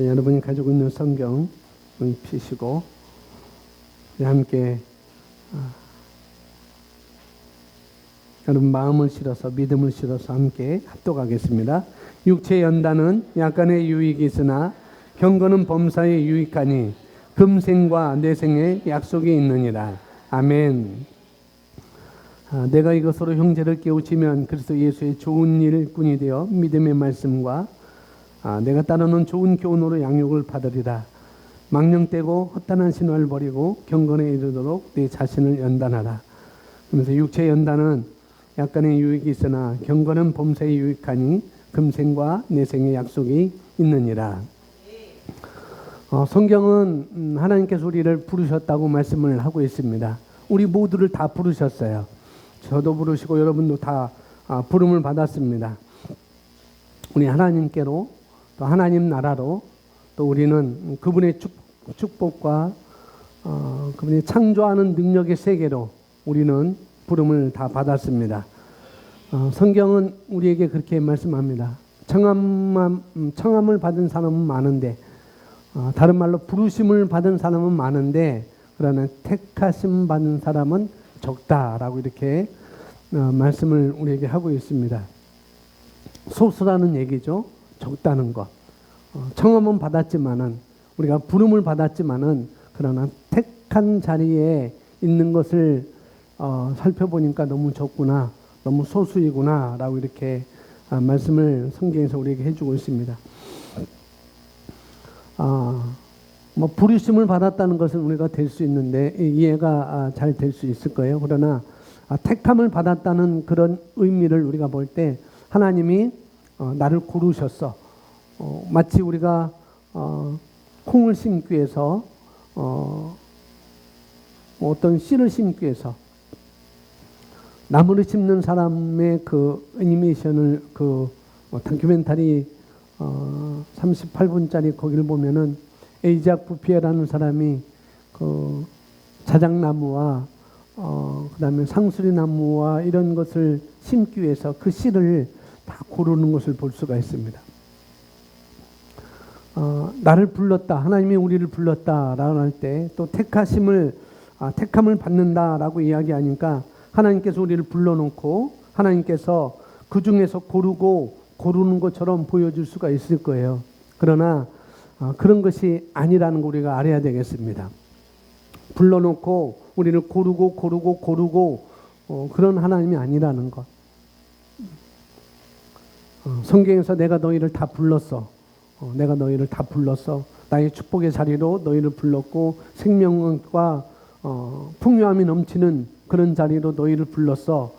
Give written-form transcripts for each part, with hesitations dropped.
여러분이 가지고 있는 성경 펴시고 함께 여러분 마음을 실어서 믿음을 실어서 함께 합독하겠습니다. 육체의 연단은 약간의 유익이 있으나 경건은 범사에 유익하니 금생과 내생의 약속이 있느니라. 아멘. 내가 이것으로 형제를 깨우치면 그리스도 예수의 좋은 일꾼이 되어 믿음의 말씀과 내가 따르는 좋은 교훈으로 양육을 받으리라. 망령되고 헛단한 신화를 버리고 경건에 이르도록 내 자신을 연단하라. 그러면서 육체의 연단은 약간의 유익이 있으나 경건은 범사에 유익하니 금생과 내생의 약속이 있느니라. 성경은 하나님께서 우리를 부르셨다고 말씀을 하고 있습니다. 우리 모두를 다 부르셨어요. 저도 부르시고 여러분도 다 부름을 받았습니다. 우리 하나님께로 또 하나님 나라로 또 우리는 그분의 축복과 그분이 창조하는 능력의 세계로 우리는 부름을 다 받았습니다. 성경은 우리에게 그렇게 말씀합니다. 청함을 받은 사람은 많은데 다른 말로 부르심을 받은 사람은 많은데 그러나 택하심 받은 사람은 적다라고 이렇게 말씀을 우리에게 하고 있습니다. 소수라는 얘기죠. 적다는 것. 청함은 받았지만은 우리가 부름을 받았지만은 그러나 택한 자리에 있는 것을 살펴보니까 너무 적구나, 너무 소수이구나라고 이렇게 말씀을 성경에서 우리에게 해주고 있습니다. 부르심을 받았다는 것은 우리가 될 수 있는데 이해가 잘 될 수 있을 거예요. 그러나 택함을 받았다는 그런 의미를 우리가 볼 때 하나님이 나를 고르셨어. 마치 우리가 콩을 심기 위해서 어떤 씨를 심기 위해서 나무를 심는 사람의 그 애니메이션을 다큐멘터리 38분짜리 거기를 보면은 에이작 부피에라는 사람이 그 자작나무와 그다음에 상수리 나무와 이런 것을 심기 위해서 그 씨를 다 고르는 것을 볼 수가 있습니다. 나를 불렀다. 하나님이 우리를 불렀다라고 할 때 또 택함을 받는다라고 이야기하니까 하나님께서 우리를 불러놓고 하나님께서 그 중에서 고르는 것처럼 보여줄 수가 있을 거예요. 그러나 그런 것이 아니라는 거 우리가 알아야 되겠습니다. 불러놓고 우리를 고르고 그런 하나님이 아니라는 것. 성경에서 내가 너희를 다 불렀어. 내가 너희를 다 불렀어. 나의 축복의 자리로 너희를 불렀고 생명과 풍요함이 넘치는 그런 자리로 너희를 불렀어.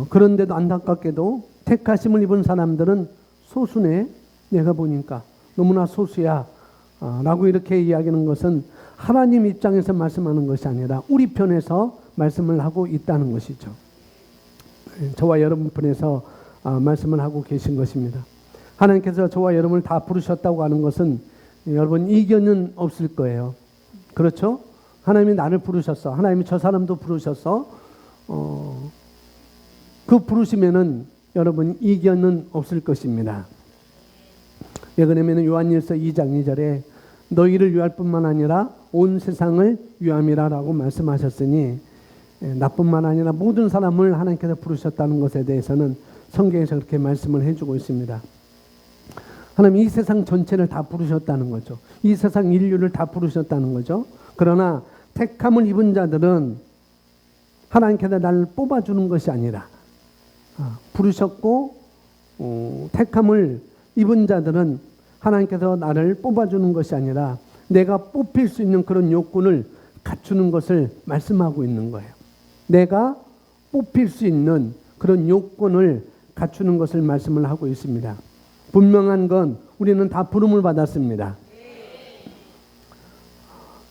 그런데도 안타깝게도 택하심을 입은 사람들은 소수네. 내가 보니까 너무나 소수야. 라고 이렇게 이야기하는 것은 하나님 입장에서 말씀하는 것이 아니라 우리 편에서 말씀을 하고 있다는 것이죠. 저와 여러분 편에서 말씀을 하고 계신 것입니다. 하나님께서 저와 여러분을 다 부르셨다고 하는 것은 여러분 이견은 없을 거예요. 그렇죠? 하나님이 나를 부르셨어. 하나님이 저 사람도 부르셨어. 그 부르시면은 여러분 이견은 없을 것입니다. 왜 그러냐면 요한일서 2장 2절에 너희를 위할 뿐만 아니라 온 세상을 위함이라라고 말씀하셨으니 나뿐만 아니라 모든 사람을 하나님께서 부르셨다는 것에 대해서는 성경에서 그렇게 말씀을 해주고 있습니다. 하나님 이 세상 전체를 다 부르셨다는 거죠. 이 세상 인류를 다 부르셨다는 거죠. 그러나 택함을 입은 자들은 하나님께서 나를 뽑아주는 것이 아니라 부르셨고 택함을 입은 자들은 하나님께서 나를 뽑아주는 것이 아니라 내가 뽑힐 수 있는 그런 요건을 갖추는 것을 말씀하고 있는 거예요. 내가 뽑힐 수 있는 그런 요건을 갖추는 것을 말씀을 하고 있습니다. 분명한 건 우리는 다 부름을 받았습니다.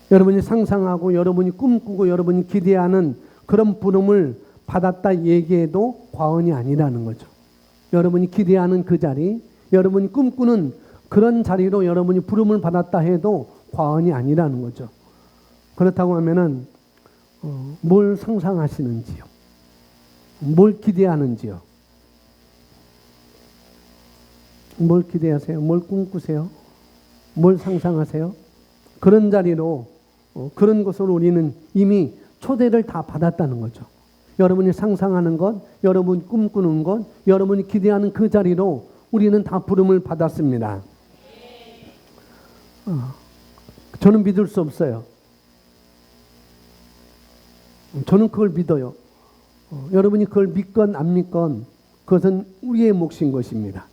여러분이 상상하고 여러분이 꿈꾸고 여러분이 기대하는 그런 부름을 받았다 얘기해도 과언이 아니라는 거죠. 여러분이 기대하는 그 자리, 여러분이 꿈꾸는 그런 자리로 여러분이 부름을 받았다 해도 과언이 아니라는 거죠. 그렇다고 하면은 뭘 상상하시는지요? 뭘 기대하는지요? 뭘 기대하세요? 뭘 꿈꾸세요? 뭘 상상하세요? 그런 자리로 그런 곳으로 우리는 이미 초대를 다 받았다는 거죠. 여러분이 상상하는 것, 여러분이 꿈꾸는 것, 여러분이 기대하는 그 자리로 우리는 다 부름을 받았습니다. 저는 믿을 수 없어요. 저는 그걸 믿어요. 여러분이 그걸 믿건 안 믿건 그것은 우리의 몫인 것입니다.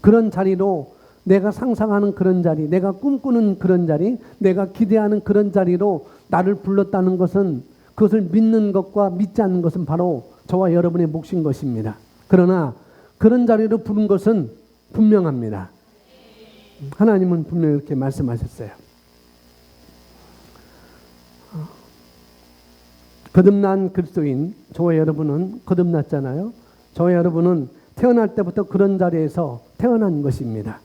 그런 자리로 내가 상상하는 그런 자리, 내가 꿈꾸는 그런 자리, 내가 기대하는 그런 자리로 나를 불렀다는 것은 그것을 믿는 것과 믿지 않는 것은 바로 저와 여러분의 몫인 것입니다. 그러나 그런 자리로 부른 것은 분명합니다. 하나님은 분명히 이렇게 말씀하셨어요. 거듭난 그리스도인 저와 여러분은 거듭났잖아요. 저와 여러분은 태어날 때부터 그런 자리에서 태어난 것입니다.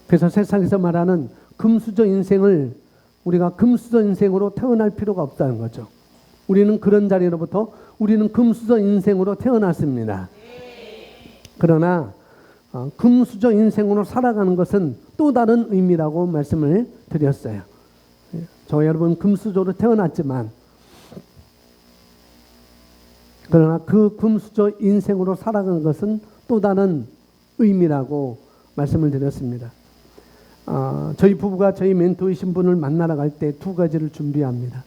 그래서 세상에서 말하는 금수저 인생을 우리가 금수저 인생으로 태어날 필요가 없다는 거죠. 우리는 그런 자리로부터 우리는 금수저 인생으로 태어났습니다. 그러나 금수저 인생으로 살아가는 것은 또 다른 의미라고 말씀을 드렸어요. 저 여러분 금수저로 태어났지만 그러나 그 금수저 인생으로 살아가는 것은 또 다른 의미라고 말씀을 드렸습니다. 저희 부부가 저희 멘토이신 분을 만나러 갈 때 두 가지를 준비합니다.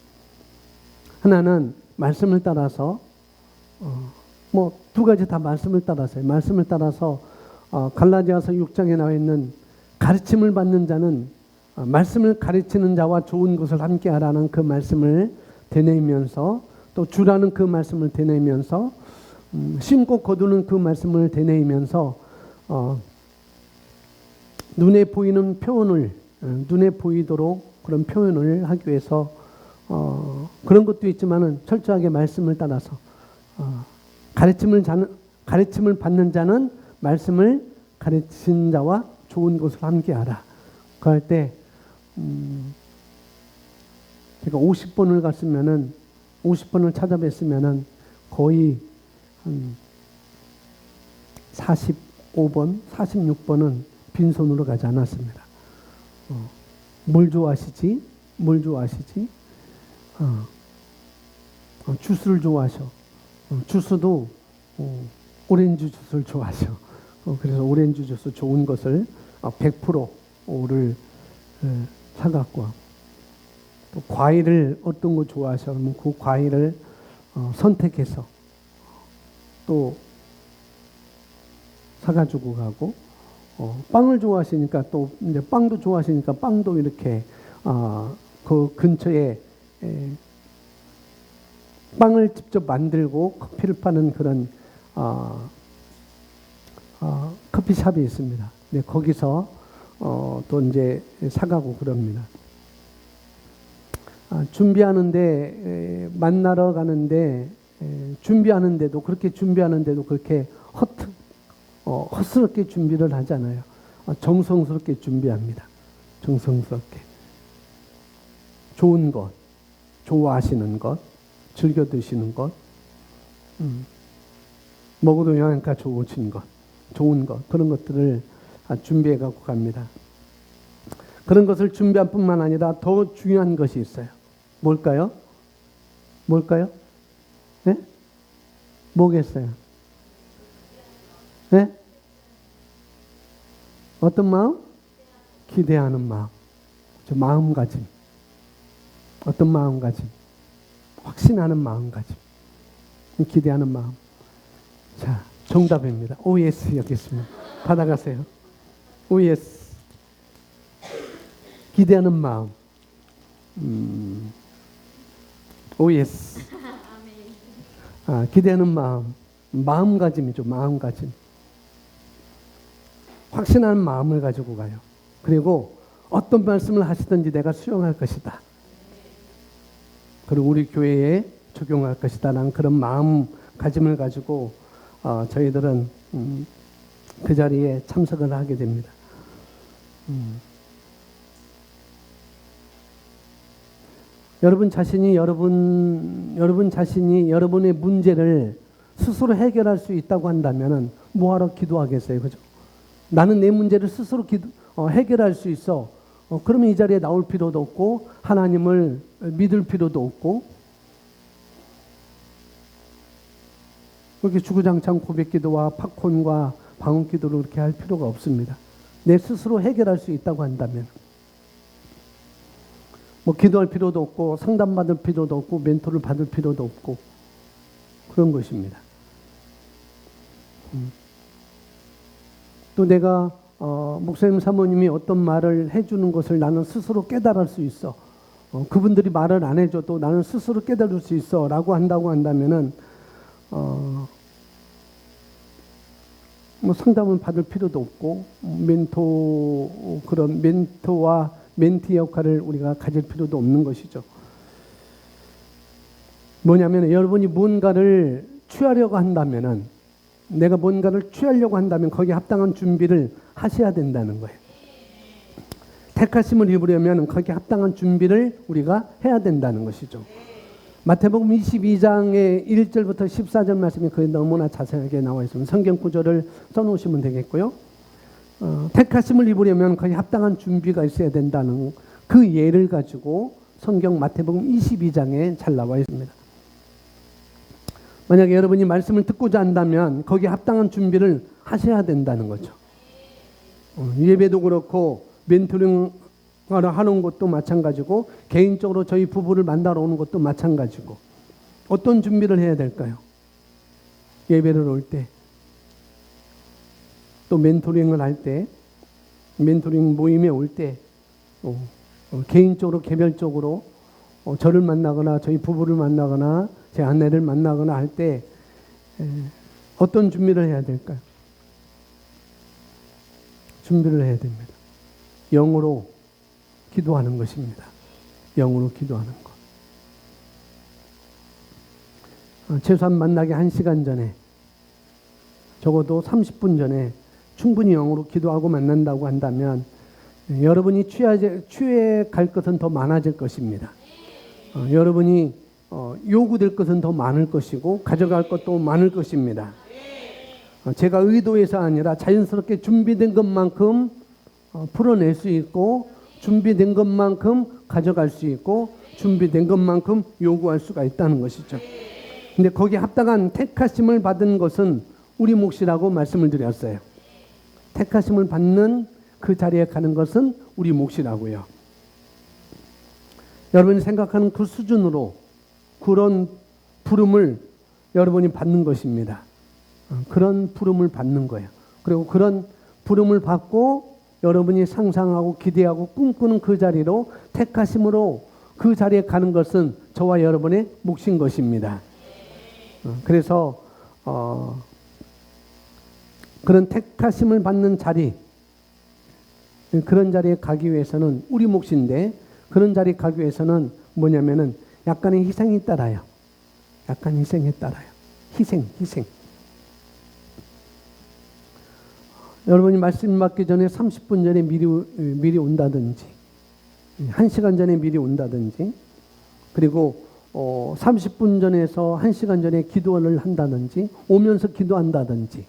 하나는 말씀을 따라서 두 가지 다 말씀을 따라서요. 말씀을 따라서 갈라디아서 6장에 나와 있는 가르침을 받는 자는 말씀을 가르치는 자와 좋은 것을 함께 하라는 그 말씀을 되뇌이면서 또 주라는 그 말씀을 되뇌이면서 심고 거두는 그 말씀을 되뇌이면서 눈에 보이는 표현을 눈에 보이도록 그런 표현을 하기 위해서 그런 것도 있지만은 철저하게 말씀을 따라서 가르침을 받는 자는 말씀을 가르친 자와 좋은 것을 함께하라. 그럴 때 제가 50번을 갔으면은 50번을 찾아뵀으면은 거의 한 45번, 46번은 빈손으로 가지 않았습니다. 뭘 좋아하시지? 뭘 좋아하시지? 주스를 좋아하셔. 주스도 오렌지 주스를 좋아하셔. 그래서 오렌지 주스 좋은 것을 100%를 사갖고 또 과일을 어떤 거 좋아하셔. 그러면 그 과일을 선택해서 또 사가지고 가고 빵을 좋아하시니까 또 이제 빵도 좋아하시니까 빵도 이렇게 그 근처에 빵을 직접 만들고 커피를 파는 그런 커피숍이 있습니다. 네, 거기서 또 이제 사가고 그럽니다. 준비하는데 만나러 가는데 준비하는데도 그렇게 헛스럽게 준비를 하잖아요. 정성스럽게 준비합니다. 정성스럽게 좋은 것, 좋아하시는 것, 즐겨 드시는 것, 먹어도 영양가 좋으신 것, 좋은 것 그런 것들을 준비해 갖고 갑니다. 그런 것을 준비할 뿐만 아니라 더 중요한 것이 있어요. 뭘까요? 뭘까요? 네? 뭐겠어요? 네? 어떤 마음? 기대하는 마음. 저 마음가짐. 어떤 마음가짐? 확신하는 마음가짐. 기대하는 마음. 자, 정답입니다. OS 여기 있습니다. 받아가세요. OS. 기대하는 마음. OS. 기대하는 마음. 마음가짐이죠. 마음가짐. 확신하는 마음을 가지고 가요. 그리고 어떤 말씀을 하시든지 내가 수용할 것이다. 그리고 우리 교회에 적용할 것이다. 라는 그런 마음가짐을 가지고 저희들은 그 자리에 참석을 하게 됩니다. 여러분 자신이 여러분의 문제를 스스로 해결할 수 있다고 한다면은 뭐하러 기도하겠어요, 그죠? 나는 내 문제를 스스로 해결할 수 있어. 그러면 이 자리에 나올 필요도 없고 하나님을 믿을 필요도 없고 그렇게 주구장창 고백기도와 팝콘과 방언기도를 그렇게 할 필요가 없습니다. 내 스스로 해결할 수 있다고 한다면 기도할 필요도 없고 상담받을 필요도 없고 멘토를 받을 필요도 없고 그런 것입니다. 또 내가 목사님 사모님이 어떤 말을 해주는 것을 나는 스스로 깨달을 수 있어. 그분들이 말을 안 해줘도 나는 스스로 깨달을 수 있어 라고 한다고 한다면은 상담은 받을 필요도 없고 그런 멘토와 멘티 역할을 우리가 가질 필요도 없는 것이죠. 뭐냐면 여러분이 뭔가를 취하려고 한다면은 내가 뭔가를 취하려고 한다면 거기에 합당한 준비를 하셔야 된다는 거예요. 택하심을 입으려면 거기에 합당한 준비를 우리가 해야 된다는 것이죠. 마태복음 22장의 1절부터 14절 말씀이 거기 너무나 자세하게 나와 있습니다. 성경 구절을 써놓으시면 되겠고요. 택하심을 입으려면 거기에 합당한 준비가 있어야 된다는 그 예를 가지고 성경 마태복음 22장에 잘 나와 있습니다. 만약에 여러분이 말씀을 듣고자 한다면 거기에 합당한 준비를 하셔야 된다는 거죠. 예배도 그렇고 멘토링 하는 것도 마찬가지고 개인적으로 저희 부부를 만나러 오는 것도 마찬가지고 어떤 준비를 해야 될까요? 예배를 올 때, 또 멘토링을 할 때, 멘토링 모임에 올 때, 개인적으로 개별적으로 저를 만나거나 저희 부부를 만나거나 제 아내를 만나거나 할 때 어떤 준비를 해야 될까요? 준비를 해야 됩니다. 영으로 기도하는 것입니다. 영으로 기도하는 것. 최소한 만나기 1시간 전에 적어도 30분 전에 충분히 영으로 기도하고 만난다고 한다면 여러분이 취해 갈 것은 더 많아질 것입니다. 여러분이 요구될 것은 더 많을 것이고 가져갈 것도 많을 것입니다. 제가 의도해서 아니라 자연스럽게 준비된 것만큼 풀어낼 수 있고 준비된 것만큼 가져갈 수 있고 준비된 것만큼 요구할 수가 있다는 것이죠. 근데 거기에 합당한 택하심을 받은 것은 우리 몫이라고 말씀을 드렸어요. 택하심을 받는 그 자리에 가는 것은 우리 몫이라고요. 여러분이 생각하는 그 수준으로 그런 부름을 여러분이 받는 것입니다. 그런 부름을 받는 거예요. 그리고 그런 부름을 받고 여러분이 상상하고 기대하고 꿈꾸는 그 자리로 택하심으로 그 자리에 가는 것은 저와 여러분의 몫인 것입니다. 그래서 그런 택하심을 받는 자리, 그런 자리에 가기 위해서는 우리 몫인데 그런 자리에 가기 위해서는 뭐냐면은 약간의 희생이 따라요. 약간 희생이 따라요. 희생. 여러분이 말씀 받기 전에 30분 전에 미리 온다든지 1시간 전에 미리 온다든지 그리고 30분 전에서 1시간 전에 기도를 한다든지 오면서 기도한다든지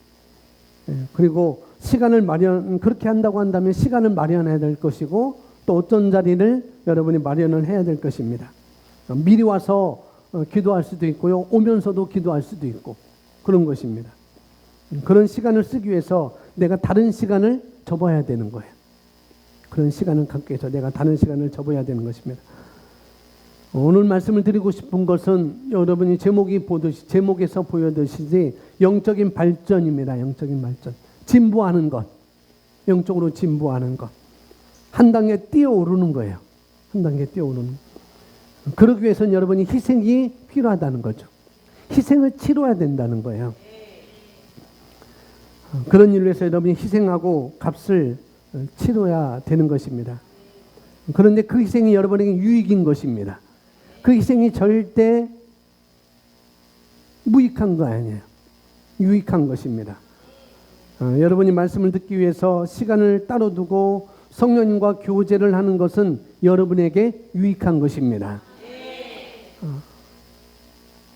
그리고 시간을 그렇게 한다고 한다면 시간을 마련해야 될 것이고 또 어떤 자리를 여러분이 마련을 해야 될 것입니다. 미리 와서 기도할 수도 있고요. 오면서도 기도할 수도 있고 그런 것입니다. 그런 시간을 쓰기 위해서 내가 다른 시간을 접어야 되는 거예요. 그런 시간을 갖기 위해서 내가 다른 시간을 접어야 되는 것입니다. 오늘 말씀을 드리고 싶은 것은 여러분이 제목에서 보여드시지 영적인 발전입니다. 영적인 발전. 진보하는 것. 영적으로 진보하는 것. 한 단계 뛰어오르는 거예요. 한 단계 뛰어오르는 것. 그러기 위해서는 여러분이 희생이 필요하다는 거죠. 희생을 치러야 된다는 거예요. 그런 일로 해서 여러분이 희생하고 값을 치러야 되는 것입니다. 그런데 그 희생이 여러분에게 유익인 것입니다. 그 희생이 절대 무익한 거 아니에요. 유익한 것입니다. 여러분이 말씀을 듣기 위해서 시간을 따로 두고 성령님과 교제를 하는 것은 여러분에게 유익한 것입니다.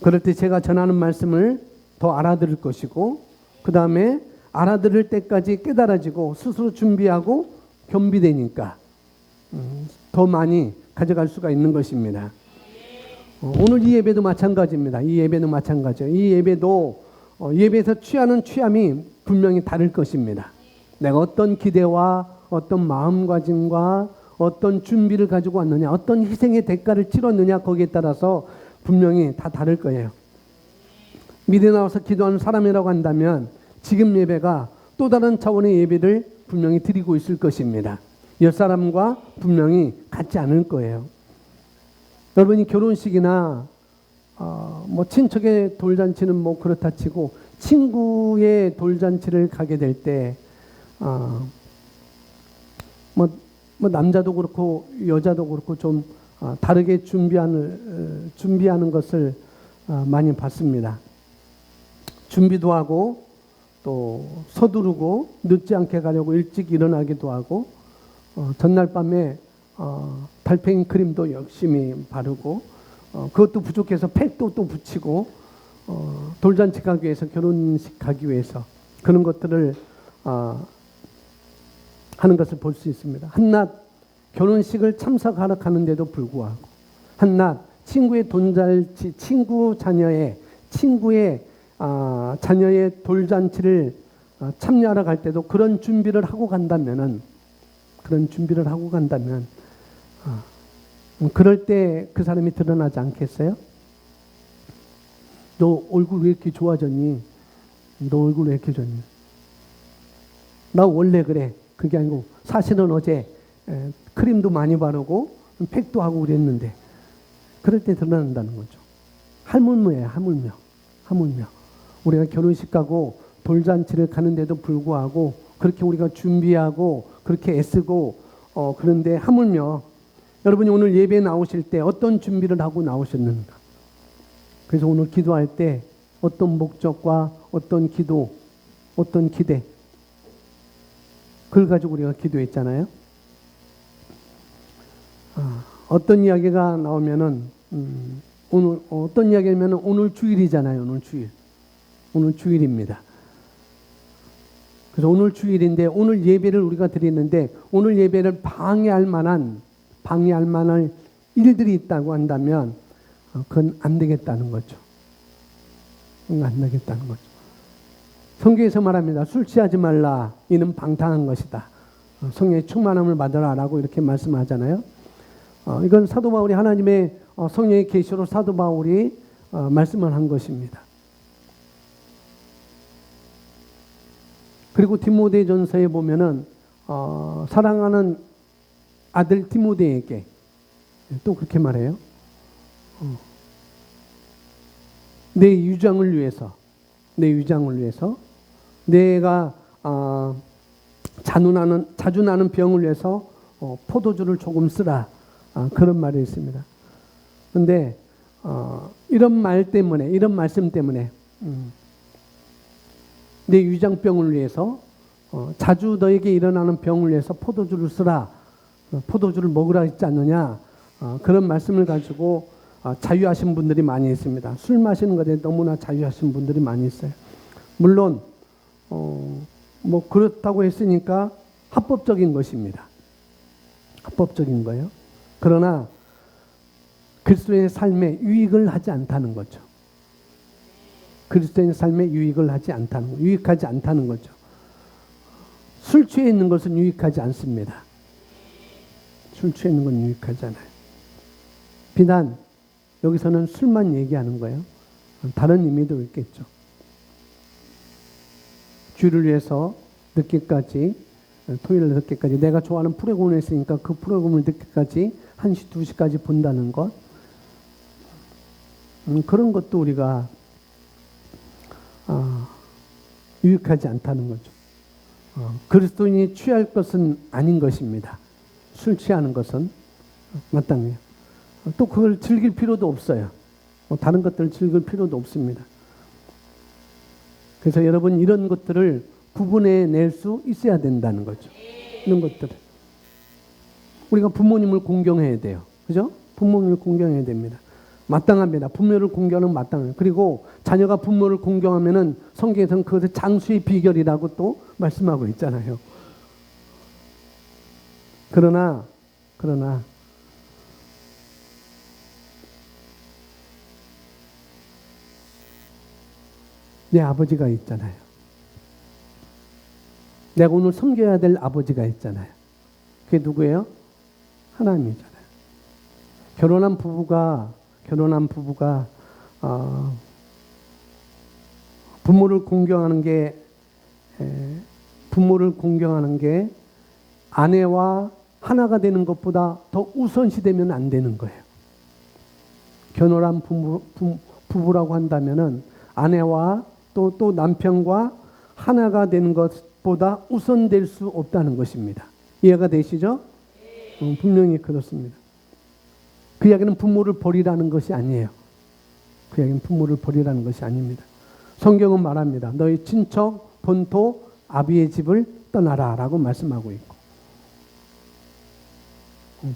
그럴 때 제가 전하는 말씀을 더 알아들을 것이고 그 다음에 알아들을 때까지 깨달아지고 스스로 준비하고 겸비되니까 더 많이 가져갈 수가 있는 것입니다. 오늘 이 예배도 마찬가지입니다. 이 예배도 마찬가지예요. 이 예배도 예배에서 취하는 취함이 분명히 다를 것입니다. 내가 어떤 기대와 어떤 마음가짐과 어떤 준비를 가지고 왔느냐, 어떤 희생의 대가를 치렀느냐, 거기에 따라서 분명히 다 다를 거예요. 미리 나와서 기도하는 사람이라고 한다면 지금 예배가 또 다른 차원의 예배를 분명히 드리고 있을 것입니다. 옆사람과 분명히 같지 않을 거예요. 여러분이 결혼식이나 뭐 친척의 돌잔치는 뭐 그렇다 치고 친구의 돌잔치를 가게 될 때 뭐 남자도 그렇고 여자도 그렇고 좀 다르게 준비하는 것을 많이 봤습니다. 준비도 하고 또 서두르고 늦지 않게 가려고 일찍 일어나기도 하고 전날 밤에 달팽이 크림도 열심히 바르고 그것도 부족해서 팩도 또 붙이고 돌잔치 가기 위해서 결혼식 가기 위해서 그런 것들을 하는 것을 볼 수 있습니다. 한낮 결혼식을 참석하러 가는데도 불구하고 한낮 친구의 돈잔치, 친구의 자녀의 돌잔치를 참여하러 갈 때도 그런 준비를 하고 간다면 그럴 때 그 사람이 드러나지 않겠어요? 너 얼굴 왜 이렇게 좋아졌니? 너 얼굴 왜 이렇게 좋니? 나 원래 그래. 그게 아니고 사실은 어제 크림도 많이 바르고 팩도 하고 그랬는데 그럴 때 드러난다는 거죠. 하물며예요. 하물며. 우리가 결혼식 가고 돌잔치를 가는데도 불구하고 그렇게 우리가 준비하고 그렇게 애쓰고 그런데 하물며 여러분이 오늘 예배에 나오실 때 어떤 준비를 하고 나오셨는가? 그래서 오늘 기도할 때 어떤 목적과 어떤 기도, 어떤 기대 그걸 가지고 우리가 기도했잖아요. 어떤 이야기가 나오면은 오늘 어떤 이야기냐면은 오늘 주일이잖아요. 오늘 주일입니다. 그래서 오늘 주일인데 오늘 예배를 우리가 드리는데 오늘 예배를 방해할 만한 일들이 있다고 한다면 그건 안 되겠다는 거죠. 안 되겠다는 거죠. 성경에서 말합니다. 술 취하지 말라. 이는 방탕한 것이다. 성령의 충만함을 받으라라고 이렇게 말씀하잖아요. 이건 사도 바울이 하나님의 성령의 계시로 사도 바울이 말씀을 한 것입니다. 그리고 디모데전서에 보면은 사랑하는 아들 디모데에게 또 그렇게 말해요. 내 유장을 위해서 내가 자주 나는 병을 위해서 포도주를 조금 쓰라. 그런 말이 있습니다. 그런데 이런 말씀 때문에 내 위장병을 위해서 자주 너에게 일어나는 병을 위해서 포도주를 쓰라. 포도주를 먹으라 했지 않느냐. 그런 말씀을 가지고 자유하신 분들이 많이 있습니다. 술 마시는 것에 너무나 자유하신 분들이 많이 있어요. 물론 뭐 그렇다고 했으니까 합법적인 것입니다. 합법적인 거예요. 그러나 그리스도의 삶에 유익을 하지 않다는 거죠. 그리스도의 삶에 유익하지 않다는 거죠. 술 취해 있는 것은 유익하지 않습니다. 술 취해 있는 건 유익하지 않아요. 비단 여기서는 술만 얘기하는 거예요. 다른 의미도 있겠죠. 주를 위해서 늦게까지, 토요일 늦게까지 내가 좋아하는 프로그램을 했으니까 그 프로그램을 늦게까지 1시, 2시까지 본다는 것. 그런 것도 우리가 유익하지 않다는 거죠. 그리스도인이 취할 것은 아닌 것입니다. 술 취하는 것은 마땅해요. 또 그걸 즐길 필요도 없어요. 다른 것들을 즐길 필요도 없습니다. 그래서 여러분 이런 것들을 구분해낼 수 있어야 된다는 거죠. 이런 것들을. 우리가 부모님을 공경해야 돼요. 그죠? 부모님을 공경해야 됩니다. 마땅합니다. 부모를 공경하는 마땅해요. 그리고 자녀가 부모를 공경하면은 성경에서는 그것을 장수의 비결이라고 또 말씀하고 있잖아요. 그러나 그러나 내 아버지가 있잖아요. 내가 오늘 섬겨야 될 아버지가 있잖아요. 그게 누구예요? 하나님이잖아요. 결혼한 부부가 부모를 공경하는 게 아내와 하나가 되는 것보다 더 우선시되면 안 되는 거예요. 결혼한 부부라고 한다면은 아내와 또 남편과 하나가 되는 것보다 우선될 수 없다는 것입니다. 이해가 되시죠? 분명히 그렇습니다. 그 이야기는 부모를 버리라는 것이 아니에요. 그 이야기는 부모를 버리라는 것이 아닙니다. 성경은 말합니다. 너희 친척, 본토, 아비의 집을 떠나라 라고 말씀하고 있고,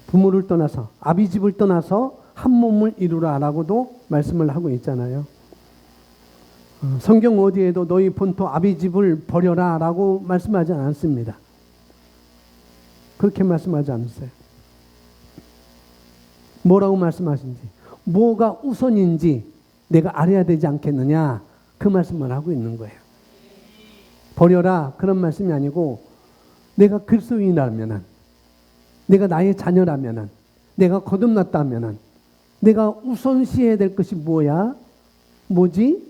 부모를 떠나서 아비 집을 떠나서 한 몸을 이루라 라고도 말씀을 하고 있잖아요. 성경 어디에도 너희 본토 아비 집을 버려라 라고 말씀하지 않습니다. 그렇게 말씀하지 않으세요. 뭐라고 말씀하신지, 뭐가 우선인지 내가 알아야 되지 않겠느냐, 그 말씀만 하고 있는 거예요. 버려라 그런 말씀이 아니고, 내가 그리스도인이라면은, 내가 나의 자녀라면은, 내가 거듭났다면은 내가 우선시해야 될 것이 뭐지?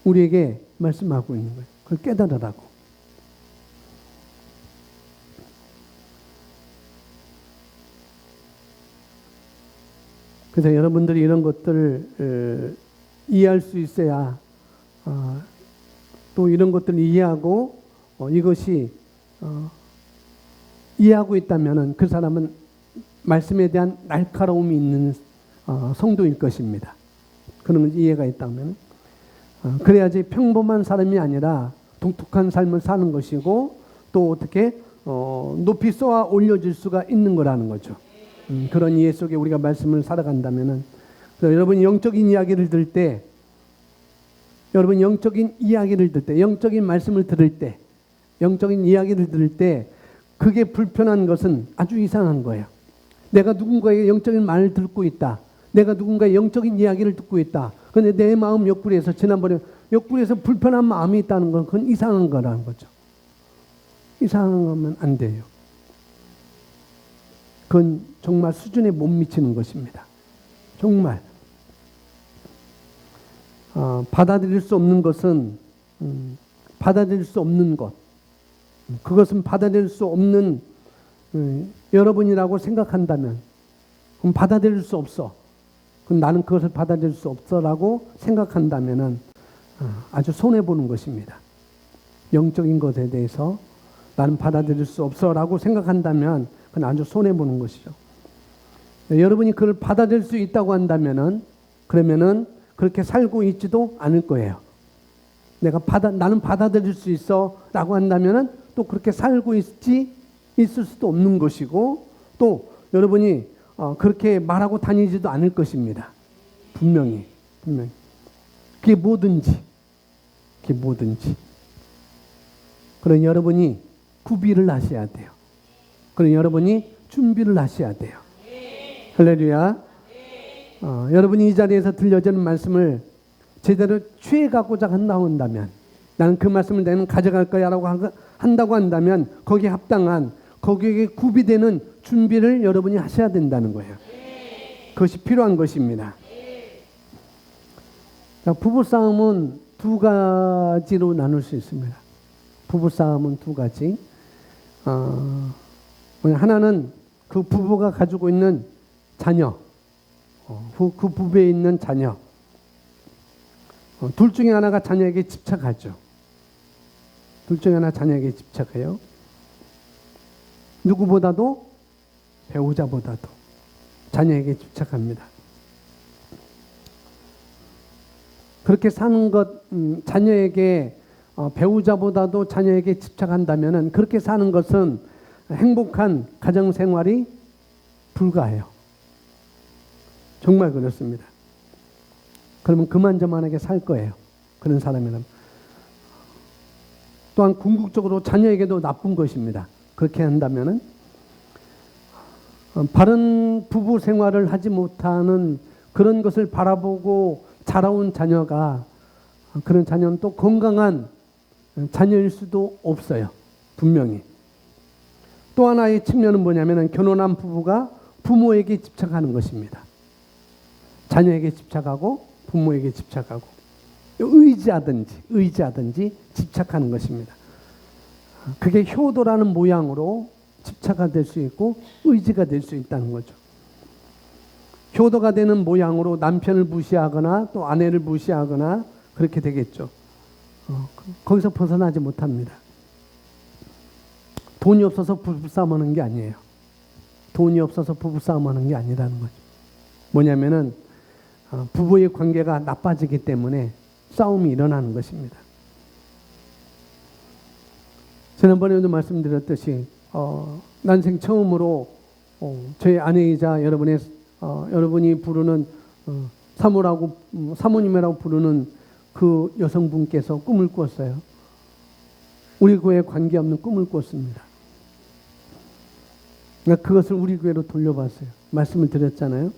우리에게 말씀하고 있는 거예요. 그걸 깨달으라고. 그래서 여러분들이 이런 것들을 이해할 수 있어야, 또 이런 것들을 이해하고 이것이 이해하고 있다면은 그 사람은 말씀에 대한 날카로움이 있는 성도일 것입니다. 그런 이해가 있다면, 그래야지 평범한 사람이 아니라 독특한 삶을 사는 것이고, 또 어떻게 높이 쏘아 올려질 수가 있는 거라는 거죠. 그런 이해 속에 우리가 말씀을 살아간다면은, 여러분이 영적인 이야기를 들을 때, 영적인 말씀을 들을 때, 영적인 이야기를 들을 때 그게 불편한 것은 아주 이상한 거예요. 내가 누군가의 영적인 말을 듣고 있다. 내가 누군가의 영적인 이야기를 듣고 있다. 그런데 내 마음 옆구리에서, 지난번에 옆구리에서 불편한 마음이 있다는 건 그건 이상한 거라는 거죠. 이상한 거면 안 돼요. 그건 정말 수준에 못 미치는 것입니다. 정말. 받아들일 수 없는 것은 받아들일 수 없는 것. 그것은 받아들일 수 없는 여러분이라고 생각한다면, 그럼 받아들일 수 없어. 그럼 나는 그것을 받아들일 수 없어라고 생각한다면은 아주 손해보는 것입니다. 영적인 것에 대해서 나는 받아들일 수 없어라고 생각한다면 그건 아주 손해보는 것이죠. 여러분이 그걸 받아들일 수 있다고 한다면은, 그러면은 그렇게 살고 있지도 않을 거예요. 나는 받아들일 수 있어 라고 한다면은 또 그렇게 살고 있을 수도 없는 것이고, 또 여러분이 그렇게 말하고 다니지도 않을 것입니다. 분명히. 그게 뭐든지. 그런 여러분이 구비를 하셔야 돼요. 그런 여러분이 준비를 하셔야 돼요. 할렐루야. 여러분이 이 자리에서 들려지는 말씀을 제대로 취해가고자 한다면, 나는 그 말씀을 내는 가져갈 거야 라고 한다고 한다면, 거기에 합당한, 거기에 구비되는 준비를 여러분이 하셔야 된다는 거예요. 그것이 필요한 것입니다. 부부싸움은 두 가지로 나눌 수 있습니다. 부부싸움은 두 가지. 하나는 그 부부가 가지고 있는 자녀, 그 부부에 있는 자녀. 둘 중에 하나가 자녀에게 집착하죠. 둘 중에 하나 자녀에게 집착해요. 누구보다도, 배우자보다도 자녀에게 집착합니다. 그렇게 사는 것, 자녀에게, 배우자보다도 자녀에게 집착한다면은, 그렇게 사는 것은 행복한 가정 생활이 불가해요. 정말 그렇습니다. 그러면 그만저만하게 살 거예요. 그런 사람이라면. 또한 궁극적으로 자녀에게도 나쁜 것입니다. 그렇게 한다면은, 바른 부부 생활을 하지 못하는 그런 것을 바라보고 자라온 자녀가 그런 자녀는 또 건강한 자녀일 수도 없어요. 분명히. 또 하나의 측면은 뭐냐면 결혼한 부부가 부모에게 집착하는 것입니다. 자녀에게 집착하고 부모에게 집착하고 의지하든지 집착하는 것입니다. 그게 효도라는 모양으로 집착가 될 수 있고 의지가 될 수 있다는 거죠. 효도가 되는 모양으로 남편을 무시하거나 또 아내를 무시하거나 그렇게 되겠죠. 거기서 벗어나지 못합니다. 돈이 없어서 부부싸움 하는 게 아니에요. 돈이 없어서 부부싸움 하는 게 아니라는 거죠. 뭐냐면은 부부의 관계가 나빠지기 때문에 싸움이 일어나는 것입니다. 지난번에도 말씀드렸듯이 난생 처음으로 저희 아내이자 여러분이 부르는 사모님이라고 부르는 그 여성분께서 꿈을 꿨어요. 우리 교회에 관계없는 꿈을 꿨습니다. 그것을 우리 교회로 돌려봤어요. 말씀을 드렸잖아요.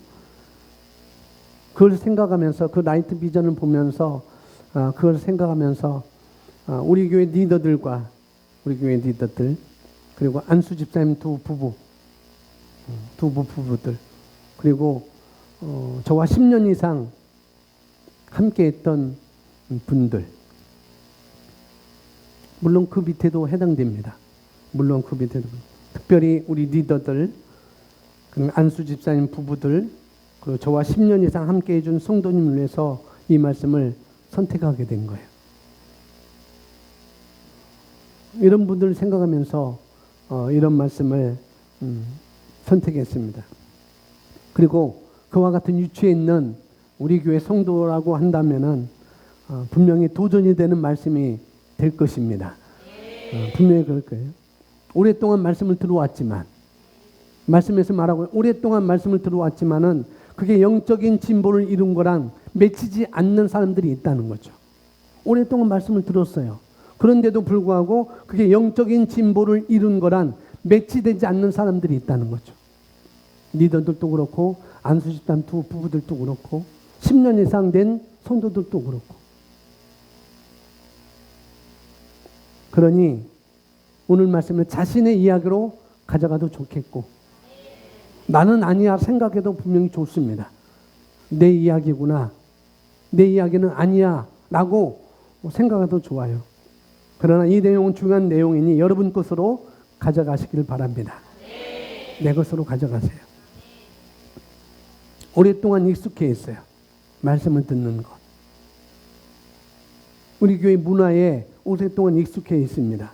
그걸 생각하면서 그 나이트 비전을 보면서 그걸 생각하면서 우리 교회 리더들 그리고 안수 집사님 두 부부들 그리고 저와 10년 이상 함께했던 분들 물론 그 밑에도 해당됩니다. 특별히 우리 리더들 그리고 안수 집사님 부부들 그리고 저와 10년 이상 함께해 준 성도님을 위해서 이 말씀을 선택하게 된 거예요. 이런 분들을 생각하면서 이런 말씀을 선택했습니다. 그리고 그와 같은 위치에 있는 우리 교회 성도라고 한다면은 분명히 도전이 되는 말씀이 될 것입니다. 분명히 그럴 거예요. 오랫동안 말씀을 들어왔지만 말씀에서 말하고 오랫동안 말씀을 들어왔지만은 그게 영적인 진보를 이룬 거랑 맺히지 않는 사람들이 있다는 거죠. 오랫동안 말씀을 들었어요. 그런데도 불구하고 그게 영적인 진보를 이룬 거랑 매치되지 않는 사람들이 있다는 거죠. 리더들도 그렇고 안수집단 두 부부들도 그렇고 10년 이상 된 성도들도 그렇고. 그러니 오늘 말씀을 자신의 이야기로 가져가도 좋겠고 나는 아니야 생각해도 분명히 좋습니다. 내 이야기구나. 내 이야기는 아니야 라고 생각해도 좋아요. 그러나 이 내용은 중요한 내용이니 여러분 것으로 가져가시길 바랍니다. 내 것으로 가져가세요. 오랫동안 익숙해 있어요. 말씀을 듣는 것. 우리 교회 문화에 오랫동안 익숙해 있습니다.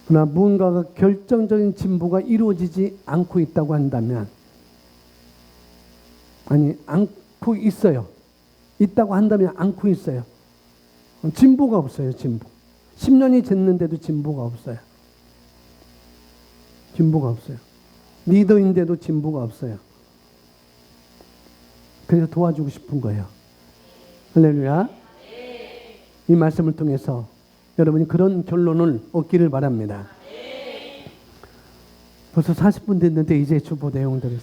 그러나 무언가가 결정적인 진보가 이루어지지 않고 있다고 한다면 않고 있어요. 있다고 한다면 않고 있어요. 진보가 없어요. 진보. 10년이 됐는데도 진보가 없어요. 진보가 없어요. 리더인데도 진보가 없어요. 그래서 도와주고 싶은 거예요. 할렐루야. 이 말씀을 통해서 여러분이 그런 결론을 얻기를 바랍니다. 벌써 40분 됐는데 이제 주보 내용들을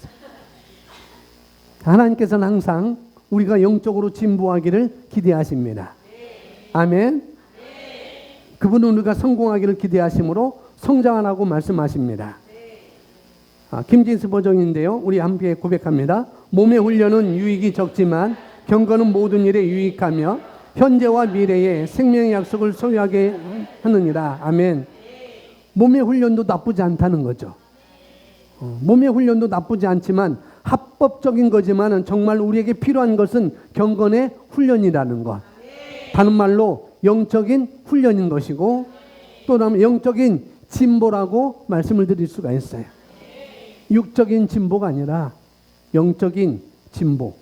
하나님께서는 항상 우리가 영적으로 진보하기를 기대하십니다. 아멘. 그분은 우리가 성공하기를 기대하심으로 성장하라고 말씀하십니다. 김진수 버전인데요. 우리 함께 고백합니다. 몸의 훈련은 유익이 적지만 경건은 모든 일에 유익하며 현재와 미래에 생명의 약속을 소유하게 하느니라. 아멘. 몸의 훈련도 나쁘지 않다는 거죠. 몸의 훈련도 나쁘지 않지만 합법적인 거지만 정말 우리에게 필요한 것은 경건의 훈련이라는 것. 다른 말로 영적인 훈련인 것이고 또 영적인 진보라고 말씀을 드릴 수가 있어요. 육적인 진보가 아니라 영적인 진보.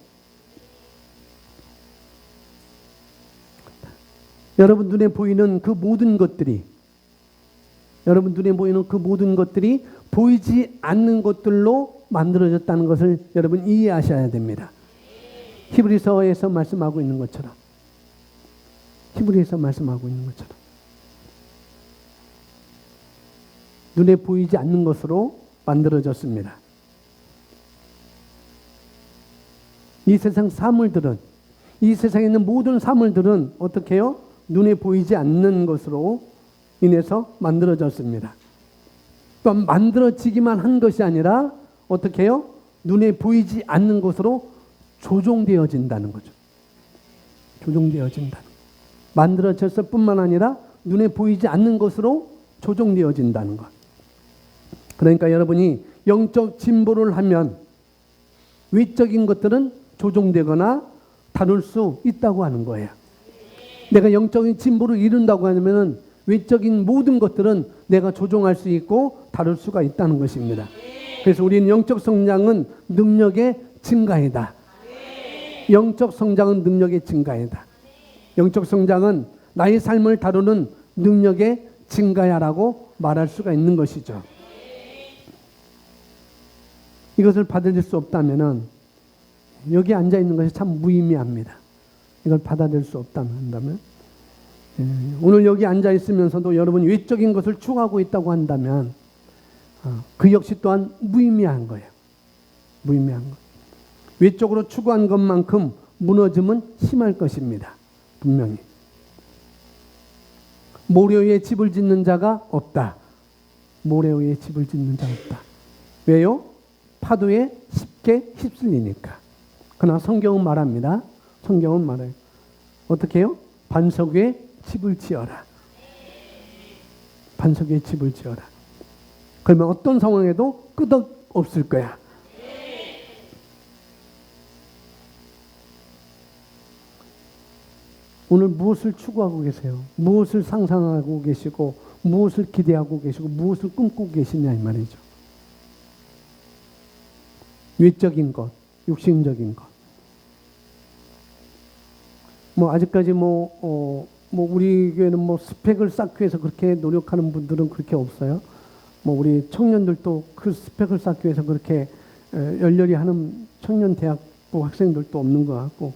여러분 눈에 보이는 그 모든 것들이 보이지 않는 것들로 만들어졌다는 것을 여러분 이해하셔야 됩니다. 히브리서에서 말씀하고 있는 것처럼 눈에 보이지 않는 것으로 만들어졌습니다. 이 세상 사물들은, 이 세상에 있는 모든 사물들은 어떻게 해요? 눈에 보이지 않는 것으로 인해서 만들어졌습니다. 또한 만들어지기만 한 것이 아니라 어떻게 해요? 눈에 보이지 않는 것으로 조종되어진다는 거죠. 조종되어진다는. 만들어졌을 뿐만 아니라 눈에 보이지 않는 것으로 조종되어진다는 것. 그러니까 여러분이 영적 진보를 하면 외적인 것들은 조종되거나 다룰 수 있다고 하는 거예요. 내가 영적인 진보를 이룬다고 하면 외적인 모든 것들은 내가 조종할 수 있고 다룰 수가 있다는 것입니다. 그래서 우리는 영적 성장은 능력의 증가이다. 영적 성장은 능력의 증가이다. 영적 성장은 나의 삶을 다루는 능력의 증가야라고 말할 수가 있는 것이죠. 이것을 받아들일 수 없다면 여기 앉아 있는 것이 참 무의미합니다. 이걸 받아들일 수 없다면 오늘 여기 앉아 있으면서도 여러분이 외적인 것을 추구하고 있다고 한다면 그 역시 또한 무의미한 거예요. 무의미한 것. 외적으로 추구한 것만큼 무너짐은 심할 것입니다. 분명히. 모래 위에 집을 짓는 자가 없다. 모래 위에 집을 짓는 자가 없다. 왜요? 파도에 쉽게 휩쓸리니까. 그러나 성경은 말합니다. 성경은 말해요. 어떻게 해요? 반석 위에 집을 지어라. 반석 위에 집을 지어라. 그러면 어떤 상황에도 끄덕 없을 거야. 오늘 무엇을 추구하고 계세요? 무엇을 상상하고 계시고 무엇을 기대하고 계시고 무엇을 꿈꾸고 계시냐 이 말이죠. 외적인 것, 육신적인 것. 아직까지 우리 교회는 스펙을 쌓기 위해서 그렇게 노력하는 분들은 그렇게 없어요. 우리 청년들도 그 스펙을 쌓기 위해서 그렇게 열렬히 하는 청년 대학부 학생들도 없는 것 같고,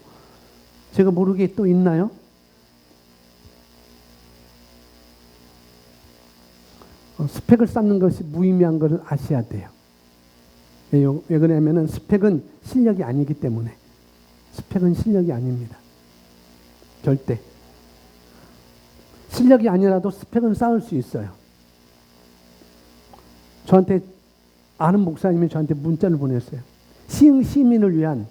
제가 모르게 또 있나요? 스펙을 쌓는 것이 무의미한 것을 아셔야 돼요. 왜 그러냐면은 스펙은 실력이 아니기 때문에. 스펙은 실력이 아닙니다. 절대. 실력이 아니라도 스펙은 쌓을 수 있어요. 저한테 아는 목사님이 저한테 문자를 보냈어요. 시흥 시민을 위한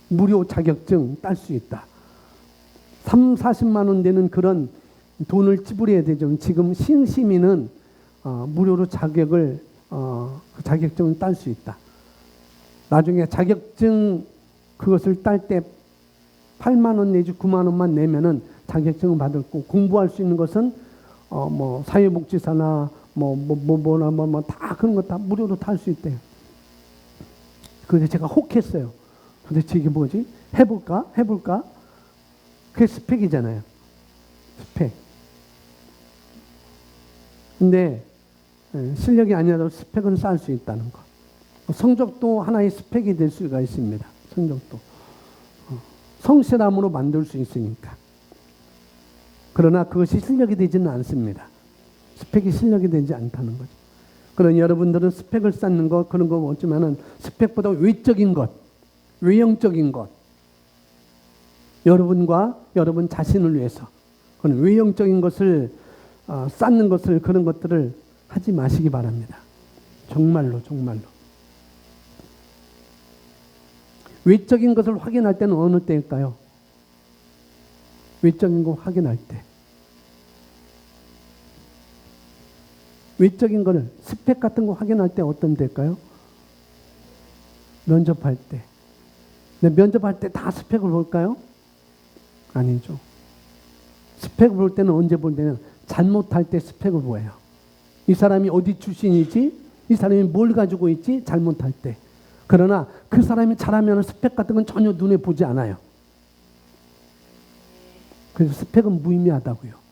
무료 자격증 딸 수 있다. 3, 40만 원 되는 그런 돈을 지불해야 되죠. 지금 시흥 시민은 무료로 자격증을 딸 수 있다. 나중에 자격증 그것을 딸 때 8만 원 내지 9만 원만 내면은 자격증을 받을 거, 공부할 수 있는 것은 사회복지사나 다 그런 거 다 무료로 탈 수 있대요. 그래서 제가 혹했어요. 도대체 이게 뭐지? 해볼까? 그게 스펙이잖아요. 스펙. 근데 실력이 아니라도 스펙은 쌓을 수 있다는 거. 성적도 하나의 스펙이 될 수가 있습니다. 성적도. 성실함으로 만들 수 있으니까. 그러나 그것이 실력이 되지는 않습니다. 스펙이 실력이 되지 않다는 거죠. 그러니 여러분들은 스펙을 쌓는 것, 그런 거 없지만은 스펙보다 외적인 것, 외형적인 것, 여러분과 여러분 자신을 위해서 그런 외형적인 것을 쌓는 것을, 그런 것들을 하지 마시기 바랍니다. 정말로. 외적인 것을 확인할 때는 어느 때일까요? 외적인 거 확인할 때. 외적인 거를, 스펙 같은 거 확인할 때 어떤 때일까요? 면접할 때. 근데 면접할 때 다 스펙을 볼까요? 아니죠. 스펙을 볼 때는 언제 볼 때는 잘못할 때 스펙을 보여요. 이 사람이 어디 출신이지? 이 사람이 뭘 가지고 있지? 잘못할 때. 그러나 그 사람이 잘하면 스펙 같은 건 전혀 눈에 보지 않아요. 그래서 스펙은 무의미하다고요.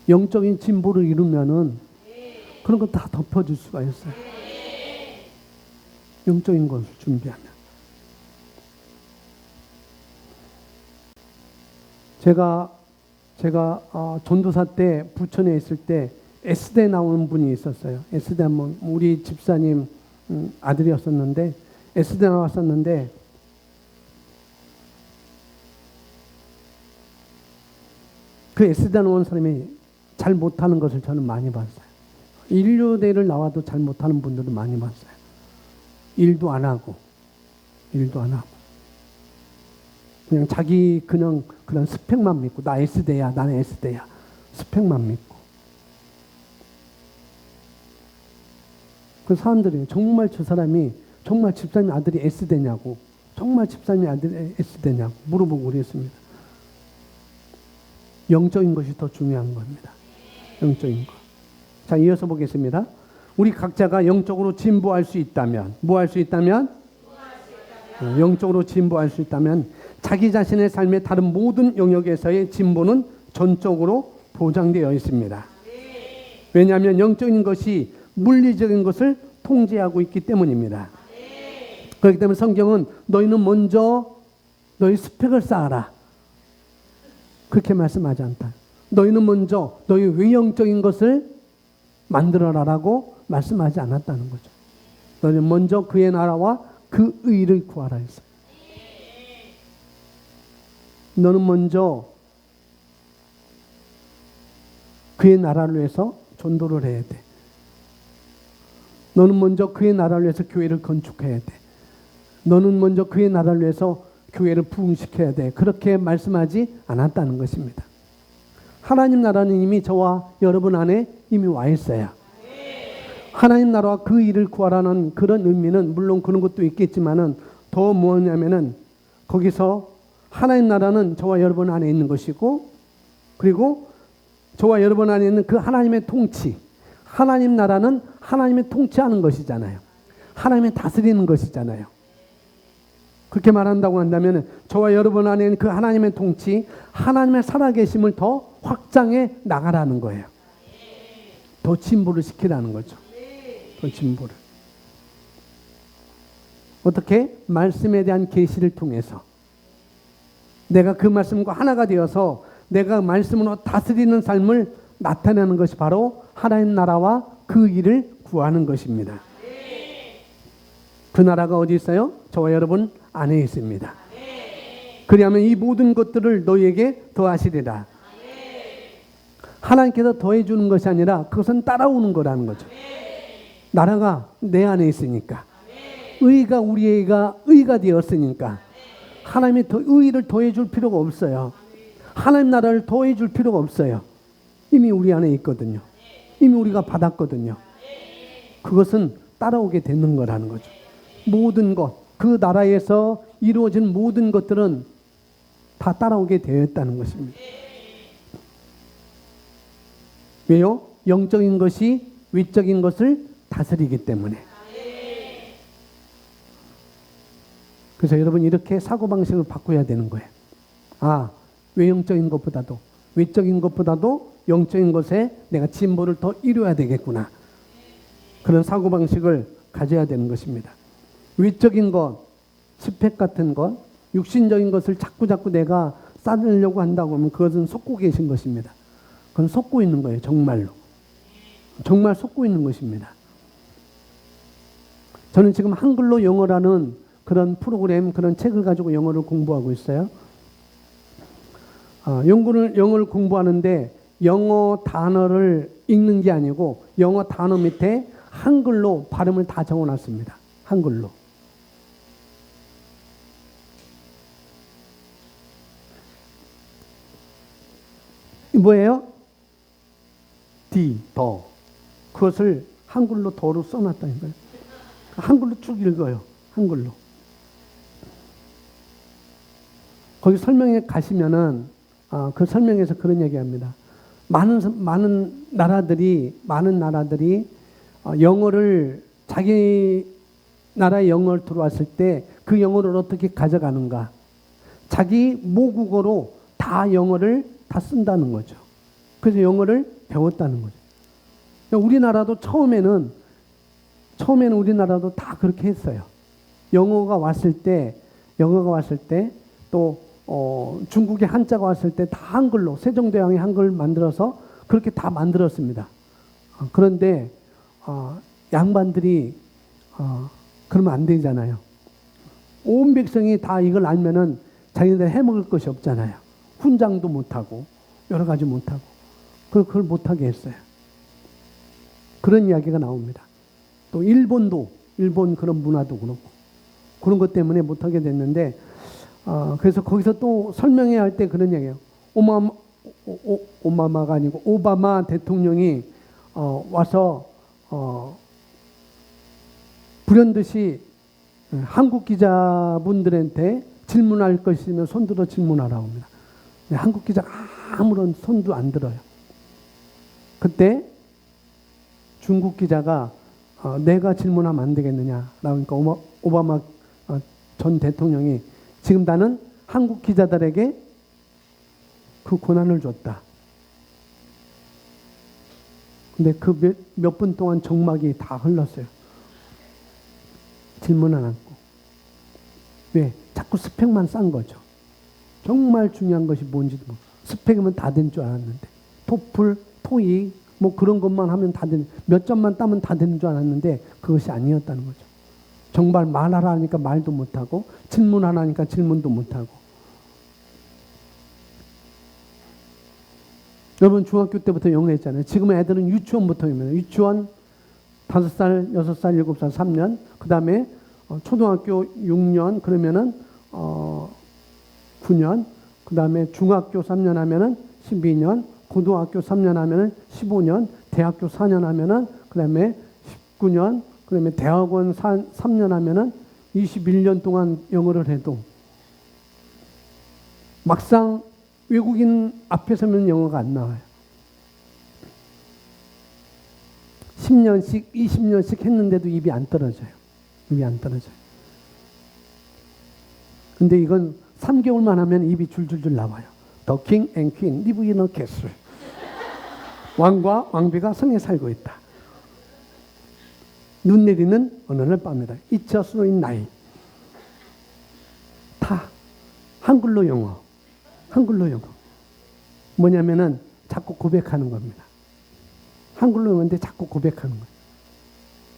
영적인 진보를 이루면은 그런 거 다 덮어줄 수가 있어요. 영적인 것을 준비하면. 제가 전도사 때 부천에 있을 때 S대 나오는 분이 있었어요. S대 한번 우리 집사님 아들이었었는데 S대 나왔었는데 그 S대 나온 사람이 잘 못하는 것을 저는 많이 봤어요. 인류대를 나와도 잘 못하는 분들을 많이 봤어요. 일도 안 하고 그냥 자기 그런 스펙만 믿고 나 S대야 나는 S대야 스펙만 믿고 그 사람들이 정말 저 사람이 정말 집사님 아들이 S대냐고 정말 집사님 아들이 S대냐고 물어보고 그랬습니다. 영적인 것이 더 중요한 겁니다. 영적인 것. 자, 이어서 보겠습니다. 우리 각자가 영적으로 진보할 수 있다면 뭐 할 수 있다면? 영적으로 진보할 수 있다면 자기 자신의 삶의 다른 모든 영역에서의 진보는 전적으로 보장되어 있습니다. 왜냐하면 영적인 것이 물리적인 것을 통제하고 있기 때문입니다. 그렇기 때문에 성경은 너희는 먼저 너희 스펙을 쌓아라. 그렇게 말씀하지 않다. 너희는 먼저 너희 외형적인 것을 만들어라라고 말씀하지 않았다는 거죠. 너희는 먼저 그의 나라와 그 의를 구하라 했어요. 너는 먼저 그의 나라를 위해서 전도를 해야 돼. 너는 먼저 그의 나라를 위해서 교회를 건축해야 돼. 너는 먼저 그의 나라를 위해서 교회를 부흥시켜야 돼. 그렇게 말씀하지 않았다는 것입니다. 하나님 나라는 이미 저와 여러분 안에 이미 와 있어요. 하나님 나라와 그 일을 구하라는 그런 의미는 물론 그런 것도 있겠지만은 더 뭐냐면은 거기서 하나님 나라는 저와 여러분 안에 있는 것이고 그리고 저와 여러분 안에 있는 그 하나님의 통치 하나님 나라는 하나님의 통치하는 것이잖아요. 하나님의 다스리는 것이잖아요. 그렇게 말한다고 한다면 저와 여러분 안에 있는 그 하나님의 통치 하나님의 살아계심을 더 확장해 나가라는 거예요. 더 진보를 시키라는 거죠. 더 진보를. 어떻게? 말씀에 대한 계시를 통해서 내가 그 말씀과 하나가 되어서 내가 말씀으로 다스리는 삶을 나타내는 것이 바로 하나님 나라와 그 일을 구하는 것입니다. 그 나라가 어디 있어요? 저와 여러분 안에 있습니다. 그리하면 이 모든 것들을 너희에게 더하시리라. 하나님께서 더해 주는 것이 아니라 그것은 따라오는 거라는 거죠. 나라가 내 안에 있으니까 의가 우리가 의가 되었으니까 하나님이 의를 더해 줄 필요가 없어요. 하나님 나라를 더해 줄 필요가 없어요. 이미 우리 안에 있거든요. 이미 우리가 받았거든요. 그것은 따라오게 되는 거라는 거죠. 모든 것, 그 나라에서 이루어진 모든 것들은 다 따라오게 되어 있다는 것입니다. 왜요? 영적인 것이 위적인 것을 다스리기 때문에. 그래서 여러분 이렇게 사고방식을 바꿔야 되는 거예요. 아, 외형적인 것보다도 외적인 것보다도 영적인 것에 내가 진보를 더 이루어야 되겠구나. 그런 사고방식을 가져야 되는 것입니다. 외적인 것, 스펙 같은 것, 육신적인 것을 자꾸 내가 쌓으려고 한다고 하면 그것은 속고 계신 것입니다. 그건 속고 있는 거예요. 정말로. 정말 속고 있는 것입니다. 저는 지금 한글로 영어라는 그런 프로그램, 그런 책을 가지고 영어를 공부하고 있어요. 영어를 공부하는데 영어 단어를 읽는 게 아니고 영어 단어 밑에 한글로 발음을 다 적어놨습니다. 한글로. 뭐예요? 더. 그것을 한글로 더로 써놨다는 거예요. 한글로 쭉 읽어요. 한글로. 거기 설명에 가시면은 그 설명에서 그런 얘기합니다. 많은 나라들이 영어를 자기 나라의 영어를 들어왔을 때 그 영어를 어떻게 가져가는가? 자기 모국어로 다 영어를 다 쓴다는 거죠. 그래서 영어를 배웠다는 거죠. 우리나라도 처음에는 우리나라도 다 그렇게 했어요. 영어가 왔을 때 또 중국의 한자가 왔을 때 다 한글로 세종대왕이 한글 만들어서 그렇게 다 만들었습니다. 그런데 양반들이 그러면 안 되잖아요. 온 백성이 다 이걸 알면은 자기네들 해먹을 것이 없잖아요. 훈장도 못하고 여러 가지 못하고 그걸 못하게 했어요. 그런 이야기가 나옵니다. 또 일본 그런 문화도 그렇고 그런 것 때문에 못하게 됐는데 그래서 거기서 또 설명해야 할 때 그런 얘기예요. 오바마가 아니고 오바마 대통령이 와서 불현듯이 한국 기자분들한테 질문할 것 있으면 손들어 질문하라고 합니다. 한국 기자가 아무런 손도 안 들어요. 그때 중국 기자가 내가 질문하면 안 되겠느냐 그러니까 오바마 전 대통령이 지금 나는 한국 기자들에게 그 권한을 줬다. 근데 그 몇 분 동안 정막이 다 흘렀어요. 질문 안 하고. 왜? 자꾸 스펙만 싼 거죠. 정말 중요한 것이 뭔지도 모르고. 스펙이면 다 된 줄 알았는데. 토플, 토익, 뭐 그런 것만 하면 다 되는, 몇 점만 따면 다 되는 줄 알았는데 그것이 아니었다는 거죠. 정말 말하라 하니까 말도 못하고, 질문하라 하니까 질문도 못하고. 여러분 중학교 때부터 영어 했잖아요. 지금 애들은 유치원부터입니다. 유치원 5살, 6살, 7살, 3년. 그 다음에 초등학교 6년, 그러면은 9년. 그 다음에 중학교 3년 하면은 12년. 고등학교 3년 하면은 15년. 대학교 4년 하면은 그 다음에 19년. 그 다음에 대학원 3년 하면은 21년 동안 영어를 해도 막상 외국인 앞에 서면 영어가 안 나와요. 10년씩, 20년씩 했는데도 입이 안 떨어져요. 입이 안 떨어져요. 근데 이건 3개월만 하면 입이 줄줄줄 나와요. The king and queen live in a castle. 왕과 왕비가 성에 살고 있다. 눈 내리는 어느 날 밤이다. It's a snowy night. 다 한글로 영어. 한글로 영어. 뭐냐면은 자꾸 고백하는 겁니다. 한글로 영어인데 자꾸 고백하는 거예요.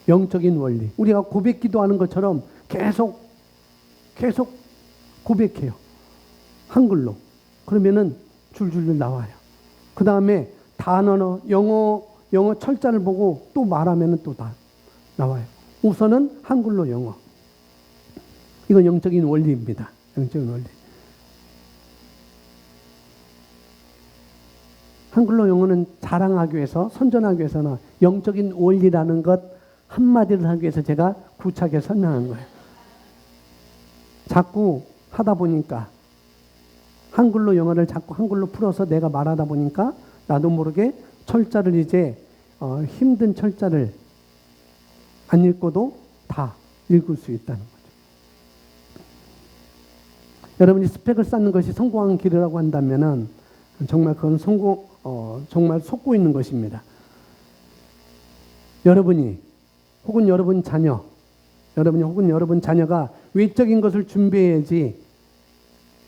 영적인 원리. 우리가 고백 기도하는 것처럼 계속 고백해요. 한글로. 그러면은 줄줄줄 나와요. 그 다음에 단어, 영어 철자를 보고 또 말하면은 또 다 나와요. 우선은 한글로 영어. 이건 영적인 원리입니다. 영적인 원리. 한글로 영어는 자랑하기 위해서, 선전하기 위해서나 영적인 원리라는 것 한마디를 하기 위해서 제가 구차하게 설명한 거예요. 자꾸 하다 보니까 한글로 영어를 자꾸 한글로 풀어서 내가 말하다 보니까 나도 모르게 철자를 이제 힘든 철자를 안 읽고도 다 읽을 수 있다는 거죠. 여러분이 스펙을 쌓는 것이 성공하는 길이라고 한다면은 정말 그건 정말 속고 있는 것입니다. 여러분이 혹은 여러분 자녀가 외적인 것을 준비해야지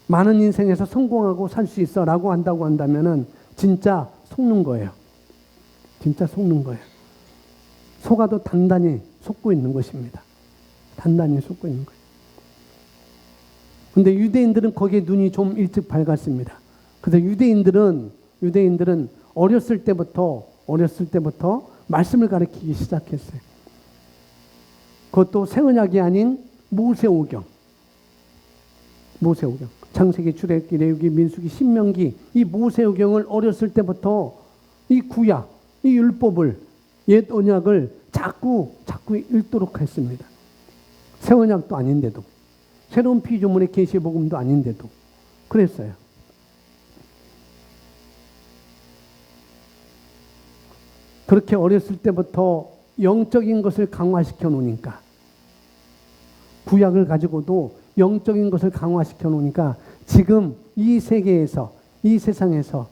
많은 인생에서 성공하고 살 수 있어라고 한다고 한다면은 진짜 속는 거예요. 진짜 속는 거예요. 속아도 단단히 속고 있는 것입니다. 단단히 속고 있는 거예요. 근데 유대인들은 거기에 눈이 좀 일찍 밝았습니다. 그래서 유대인들은 어렸을 때부터 말씀을 가르치기 시작했어요. 그것도 새언약이 아닌 모세오경. 창세기, 출애굽기, 레위기, 민수기, 신명기, 이 모세오경을 어렸을 때부터 이 구약, 이 율법을, 옛 언약을 자꾸 읽도록 했습니다. 새언약도 아닌데도, 새로운 피조물의 계시복음도 아닌데도 그랬어요. 그렇게 어렸을 때부터 영적인 것을 강화시켜 놓으니까, 구약을 가지고도 영적인 것을 강화시켜 놓으니까 지금 이 세계에서, 이 세상에서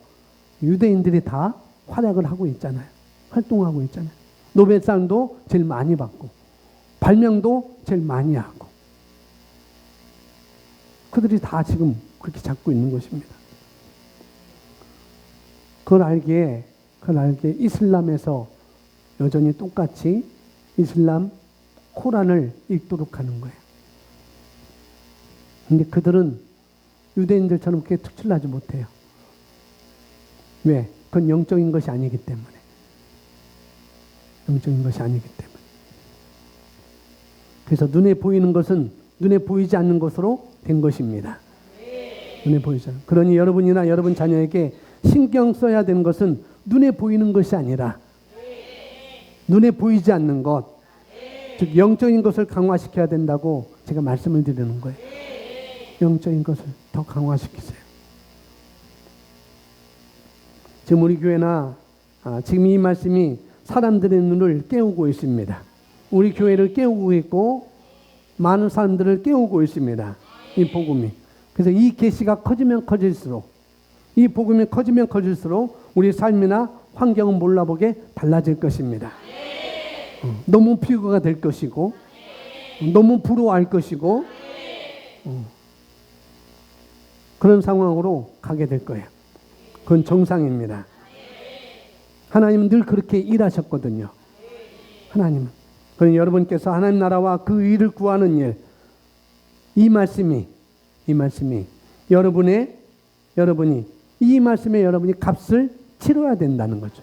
유대인들이 다 활약을 하고 있잖아요. 활동하고 있잖아요. 노벨상도 제일 많이 받고 발명도 제일 많이 하고 그들이 다 지금 그렇게 잡고 있는 것입니다. 그걸 알기에 이슬람에서 여전히 똑같이 이슬람 코란을 읽도록 하는 거예요. 근데 그들은 유대인들처럼 그렇게 특출나지 못해요. 왜? 그건 영적인 것이 아니기 때문에. 영적인 것이 아니기 때문에. 그래서 눈에 보이는 것은 눈에 보이지 않는 것으로 된 것입니다. 눈에 보이지 않는. 그러니 여러분이나 여러분 자녀에게 신경 써야 되는 것은 눈에 보이는 것이 아니라 눈에 보이지 않는 것, 즉 영적인 것을 강화시켜야 된다고 제가 말씀을 드리는 거예요. 영적인 것을 더 강화시키세요. 지금 우리 교회나 지금 이 말씀이 사람들의 눈을 깨우고 있습니다. 우리 교회를 깨우고 있고 많은 사람들을 깨우고 있습니다. 이 복음이. 그래서 이 계시가 커지면 커질수록, 이 복음이 커지면 커질수록 우리 삶이나 환경은 몰라보게 달라질 것입니다. 너무 피부가 될 것이고 너무 부러워할 것이고 그런 상황으로 가게 될 거예요. 그건 정상입니다. 하나님은 늘 그렇게 일하셨거든요. 하나님은. 그러니 여러분께서 하나님 나라와 그 의를 구하는 일, 이 말씀이 여러분이 이 말씀에 여러분이 값을 치러야 된다는 거죠.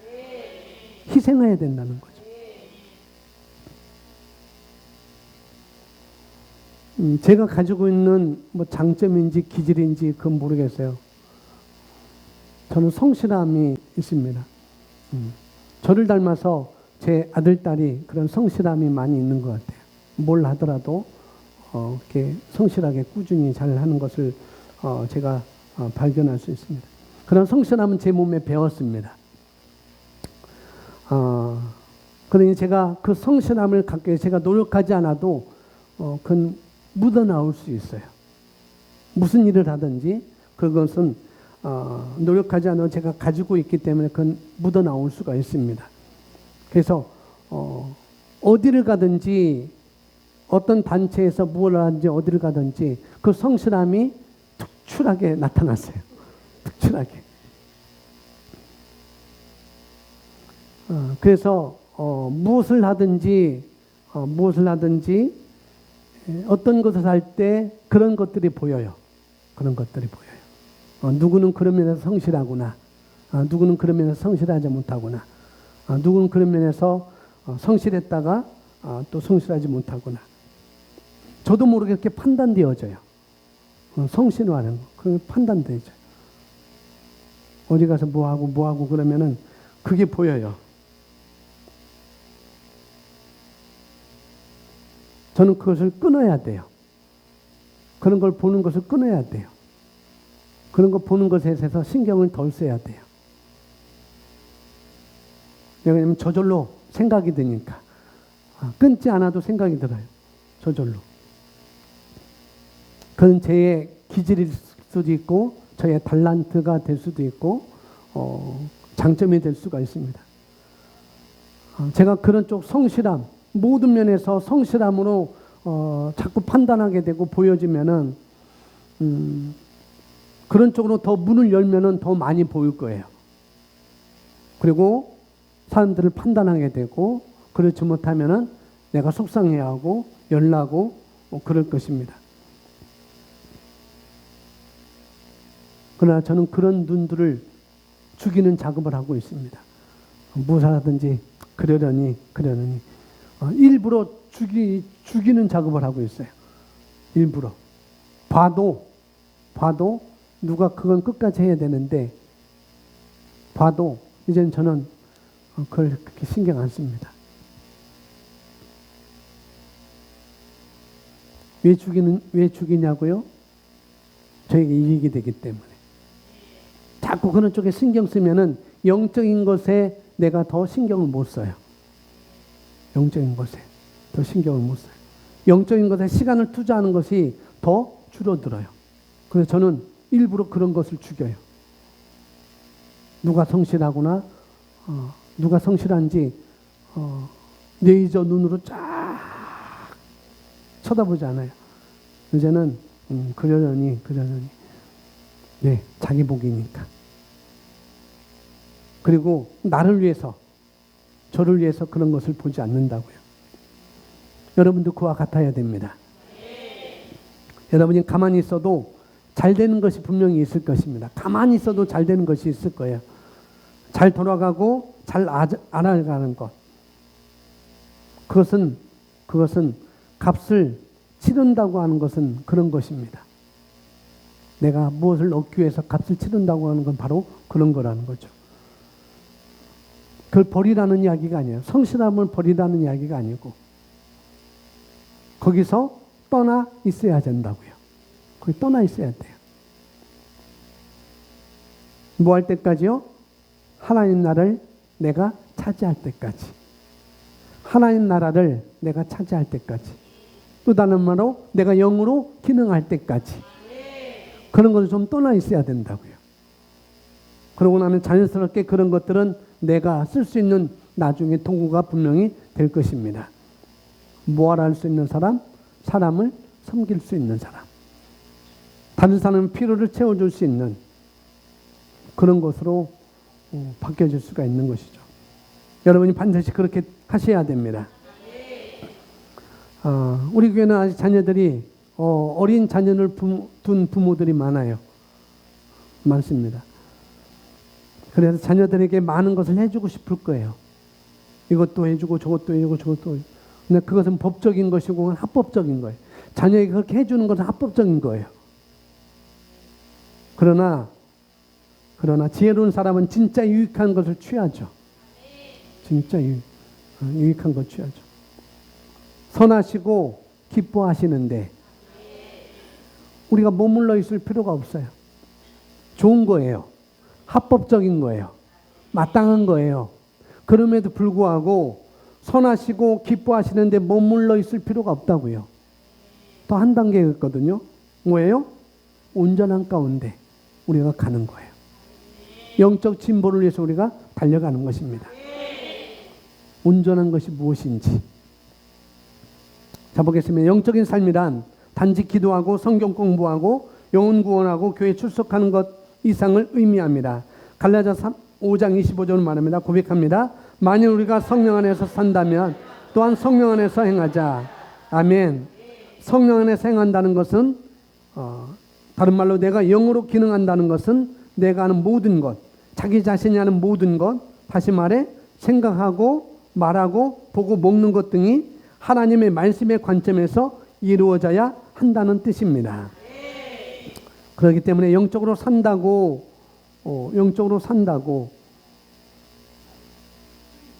희생해야 된다는 거죠. 제가 가지고 있는 뭐 장점인지 기질인지 그건 모르겠어요. 저는 성실함이 있습니다. 저를 닮아서 제 아들, 딸이 그런 성실함이 많이 있는 것 같아요. 뭘 하더라도 이렇게 성실하게 꾸준히 잘 하는 것을 제가 발견할 수 있습니다. 그런 성실함은 제 몸에 배웠습니다. 그러니 제가 그 성실함을 갖기 위해 제가 노력하지 않아도 그건 묻어나올 수 있어요. 무슨 일을 하든지 그것은 노력하지 않아도 제가 가지고 있기 때문에 그건 묻어나올 수가 있습니다. 그래서 어디를 가든지 어떤 단체에서 무엇을 하든지 어디를 가든지 그 성실함이 특출하게 나타났어요. 특출하게. 그래서 무엇을 하든지 어떤 것을 할 때 그런 것들이 보여요. 그런 것들이 보여요. 누구는 그런 면에서 성실하구나. 누구는 그런 면에서 성실하지 못하구나. 누구는 그런 면에서 성실했다가 또 성실하지 못하구나. 저도 모르게 이렇게 판단되어져요. 성실하는 거. 그게 판단되죠. 어디 가서 뭐하고 그러면은 그게 보여요. 저는 그것을 끊어야 돼요. 그런 걸 보는 것을 끊어야 돼요. 그런 거 보는 것에 대해서 신경을 덜 써야 돼요. 왜냐하면 저절로 생각이 드니까. 끊지 않아도 생각이 들어요. 저절로. 그건 제 기질일 수도 있고 저의 달란트가 될 수도 있고 장점이 될 수가 있습니다. 제가 그런 쪽 성실함, 모든 면에서 성실함으로 자꾸 판단하게 되고 보여지면은 그런 쪽으로 더 문을 열면은 더 많이 보일 거예요. 그리고 사람들을 판단하게 되고 그렇지 못하면은 내가 속상해하고 열나고 그럴 것입니다. 그러나 저는 그런 눈들을 죽이는 작업을 하고 있습니다. 무엇을 하든지 그러려니 일부러 죽이는 작업을 하고 있어요. 일부러. 봐도 누가 그건 끝까지 해야 되는데 봐도 이제는 저는 그걸 그렇게 신경 안 씁니다. 왜 죽이냐고요? 저에게 이익이 되기 때문에. 자꾸 그런 쪽에 신경 쓰면은 영적인 것에 내가 더 신경을 못 써요. 영적인 것에 더 신경을 못 써요. 영적인 것에 시간을 투자하는 것이 더 줄어들어요. 그래서 저는 일부러 그런 것을 죽여요. 누가 성실하구나, 누가 성실한지 레이저 눈으로 쫙 쳐다보지 않아요. 이제는 그러려니 네, 자기 복이니까. 그리고 나를 위해서 저를 위해서 그런 것을 보지 않는다고요. 여러분도 그와 같아야 됩니다. 여러분이 가만히 있어도 잘 되는 것이 분명히 있을 것입니다. 가만히 있어도 잘 되는 것이 있을 거예요. 잘 돌아가고 잘 알아가는 것. 그것은 값을 치른다고 하는 것은 그런 것입니다. 내가 무엇을 얻기 위해서 값을 치른다고 하는 건 바로 그런 거라는 거죠. 그걸 버리라는 이야기가 아니에요. 성실함을 버리라는 이야기가 아니고 거기서 떠나 있어야 된다고요. 거기 떠나 있어야 돼요. 뭐 할 때까지요? 하나님 나라를 내가 차지할 때까지. 하나님 나라를 내가 차지할 때까지. 또 다른 말로 내가 영으로 기능할 때까지. 그런 것을 좀 떠나 있어야 된다고요. 그러고 나면 자연스럽게 그런 것들은 내가 쓸 수 있는 나중에 도구가 분명히 될 것입니다. 모아라 할 수 있는 사람, 사람을 섬길 수 있는 사람, 다른 사람의 필요를 채워줄 수 있는 그런 것으로 바뀌어질 수가 있는 것이죠. 여러분이 반드시 그렇게 하셔야 됩니다. 우리 교회는 아직 자녀들이 어린 자녀를 둔 부모들이 많습니다. 그래서 자녀들에게 많은 것을 해주고 싶을 거예요. 이것도 해주고 저것도 해주고 저것도 해주고. 근데 그것은 법적인 것이고 합법적인 거예요. 자녀에게 그렇게 해주는 것은 합법적인 거예요. 그러나 지혜로운 사람은 진짜 유익한 것을 취하죠. 진짜 유익한 것 취하죠. 선하시고 기뻐하시는데 우리가 머물러 있을 필요가 없어요. 좋은 거예요. 합법적인 거예요. 마땅한 거예요. 그럼에도 불구하고 선하시고 기뻐하시는데 머물러 있을 필요가 없다고요. 또 한 단계가 있거든요. 뭐예요? 온전한 가운데 우리가 가는 거예요. 영적 진보를 위해서 우리가 달려가는 것입니다. 온전한 것이 무엇인지. 자, 보겠습니다. 영적인 삶이란 단지 기도하고 성경 공부하고 영혼 구원하고 교회 출석하는 것 이상을 의미합니다. 갈라디아 5장 25절은 말합니다. 고백합니다. 만일 우리가 성령 안에서 산다면 또한 성령 안에서 행하자. 아멘. 성령 안에서 행한다는 것은 다른 말로 내가 영으로 기능한다는 것은 내가 하는 모든 것, 자기 자신이 하는 모든 것, 다시 말해 생각하고 말하고 보고 먹는 것 등이 하나님의 말씀의 관점에서 이루어져야 한다는 뜻입니다. 그렇기 때문에 영적으로 산다고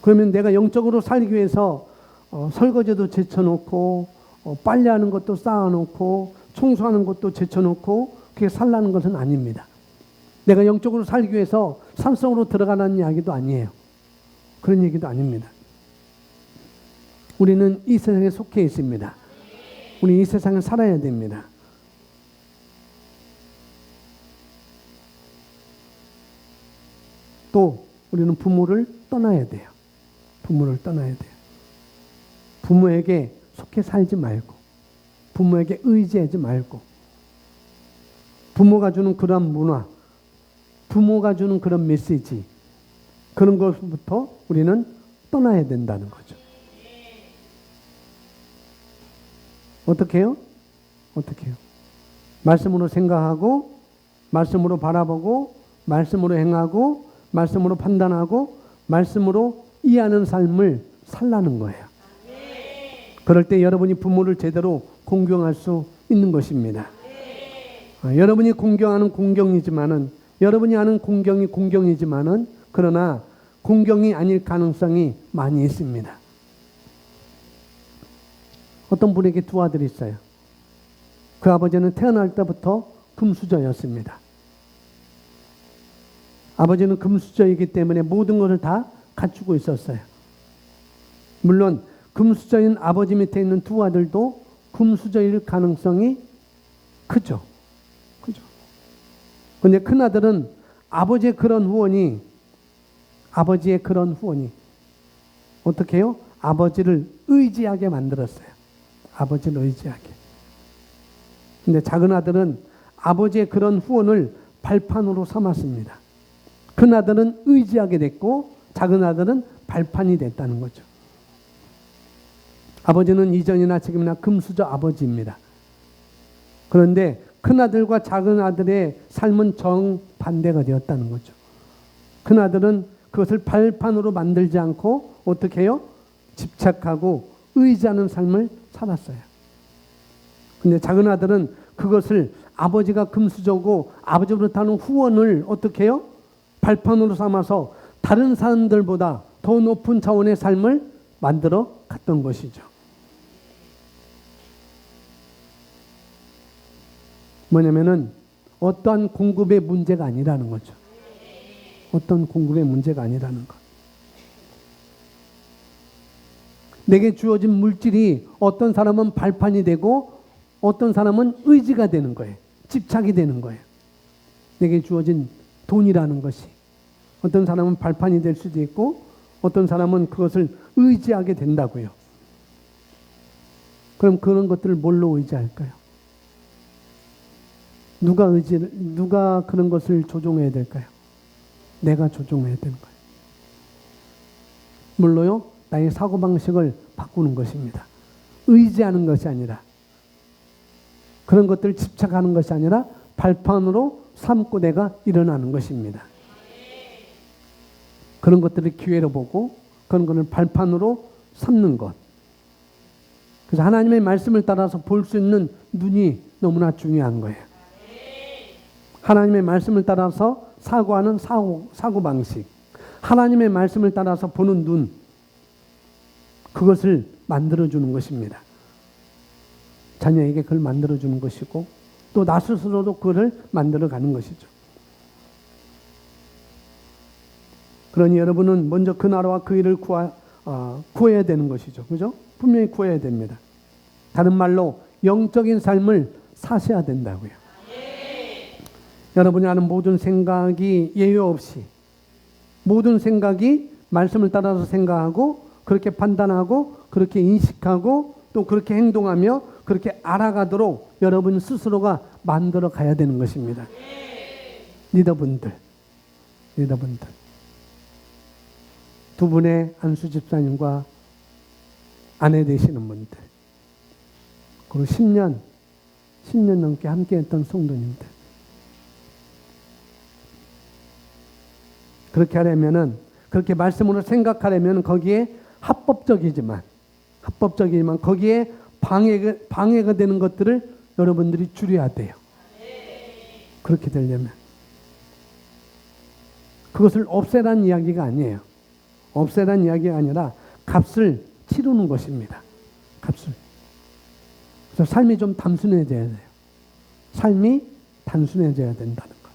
그러면 내가 영적으로 살기 위해서 설거지도 제쳐놓고 빨래하는 것도 쌓아놓고 청소하는 것도 제쳐놓고 그게 살라는 것은 아닙니다. 내가 영적으로 살기 위해서 산속으로 들어가라는 이야기도 아니에요. 그런 얘기도 아닙니다. 우리는 이 세상에 속해 있습니다. 우리 이 세상을 살아야 됩니다. 또 우리는 부모를 떠나야 돼요. 부모를 떠나야 돼요. 부모에게 속해 살지 말고 부모에게 의지하지 말고 부모가 주는 그런 문화, 부모가 주는 그런 메시지, 그런 것부터 우리는 떠나야 된다는 거죠. 어떻게 해요? 말씀으로 생각하고 말씀으로 바라보고 말씀으로 행하고 말씀으로 판단하고 말씀으로 이해하는 삶을 살라는 거예요. 그럴 때 여러분이 부모를 제대로 공경할 수 있는 것입니다. 여러분이 공경하는 공경이지만은 여러분이 하는 공경이 공경이지만은 그러나 공경이 아닐 가능성이 많이 있습니다. 어떤 분에게 두 아들이 있어요. 그 아버지는 태어날 때부터 금수저였습니다. 아버지는 금수저이기 때문에 모든 것을 다 갖추고 있었어요. 물론 금수저인 아버지 밑에 있는 두 아들도 금수저일 가능성이 크죠. 그런데 큰 아들은 아버지의 그런 후원이 어떻게 해요? 아버지를 의지하게 만들었어요. 아버지를 의지하게. 근데 작은 아들은 아버지의 그런 후원을 발판으로 삼았습니다. 큰 아들은 의지하게 됐고 작은 아들은 발판이 됐다는 거죠. 아버지는 이전이나 지금이나 금수저 아버지입니다. 그런데 큰아들과 작은아들의 삶은 정반대가 되었다는 거죠. 큰아들은 그것을 발판으로 만들지 않고 어떻게 해요? 집착하고 의지하는 삶을 살았어요. 근데 작은아들은 그것을 아버지가 금수저고 아버지로부터 하는 후원을 어떻게 해요? 발판으로 삼아서 다른 사람들보다 더 높은 차원의 삶을 만들어 갔던 것이죠. 뭐냐면은 어떠한 공급의 문제가 아니라는 거죠. 어떤 공급의 문제가 아니라는 것. 내게 주어진 물질이 어떤 사람은 발판이 되고 어떤 사람은 의지가 되는 거예요. 집착이 되는 거예요. 내게 주어진 돈이라는 것이 어떤 사람은 발판이 될 수도 있고 어떤 사람은 그것을 의지하게 된다고요. 그럼 그런 것들을 뭘로 의지할까요? 누가 그런 것을 조종해야 될까요? 내가 조종해야 되는 거예요. 물론요, 나의 사고방식을 바꾸는 것입니다. 의지하는 것이 아니라, 그런 것들을 집착하는 것이 아니라 발판으로 삼고 내가 일어나는 것입니다. 그런 것들을 기회로 보고 그런 것을 발판으로 삼는 것. 그래서 하나님의 말씀을 따라서 볼 수 있는 눈이 너무나 중요한 거예요. 하나님의 말씀을 따라서 사고하는 사고방식, 하나님의 말씀을 따라서 보는 눈, 그것을 만들어주는 것입니다. 자녀에게 그걸 만들어주는 것이고 또 나 스스로도 그걸 만들어가는 것이죠. 그러니 여러분은 먼저 그 나라와 그 일을 구해야 되는 것이죠. 그죠? 분명히 구해야 됩니다. 다른 말로 영적인 삶을 사셔야 된다고요. 여러분이 하는 모든 생각이 예외 없이 모든 생각이 말씀을 따라서 생각하고 그렇게 판단하고 그렇게 인식하고 또 그렇게 행동하며 그렇게 알아가도록 여러분 스스로가 만들어 가야 되는 것입니다. 리더분들 두 분의 안수 집사님과 아내 되시는 분들 그리고 10년 넘게 함께 했던 성도님들 그렇게 하려면은 그렇게 말씀으로 생각하려면 거기에 합법적이지만 거기에 방해가 되는 것들을 여러분들이 줄여야 돼요. 그렇게 되려면 그것을 없애라는 이야기가 아니에요. 없애라는 이야기가 아니라 값을 치르는 것입니다. 값을. 그래서 삶이 좀 단순해져야 돼요. 삶이 단순해져야 된다는 것.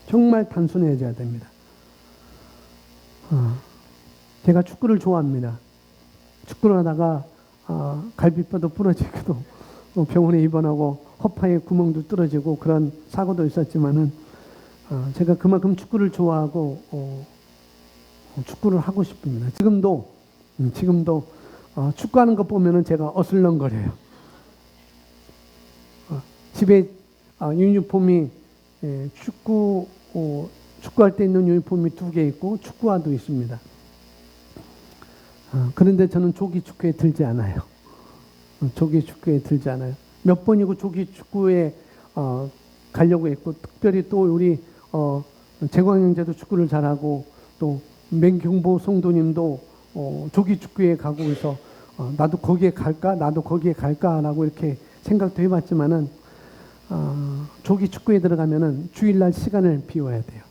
정말 단순해져야 됩니다. 제가 축구를 좋아합니다. 축구를 하다가 갈비뼈도 부러지기도 병원에 입원하고 허파에 구멍도 뚫어지고 그런 사고도 있었지만은 제가 그만큼 축구를 좋아하고 축구를 하고 싶습니다. 지금도 축구하는 거 보면은 제가 어슬렁거려요. 집에 유니폼이 축구할 때 있는 유니폼이 2개 있고 축구화도 있습니다. 그런데 저는 조기 축구에 들지 않아요. 몇 번이고 조기 축구에 가려고 했고 특별히 또 우리 재광 형제도 축구를 잘하고 또 맹경보 성도님도 조기 축구에 가고 해서 나도 거기에 갈까라고 이렇게 생각도 해봤지만은 조기 축구에 들어가면은 주일날 시간을 비워야 돼요.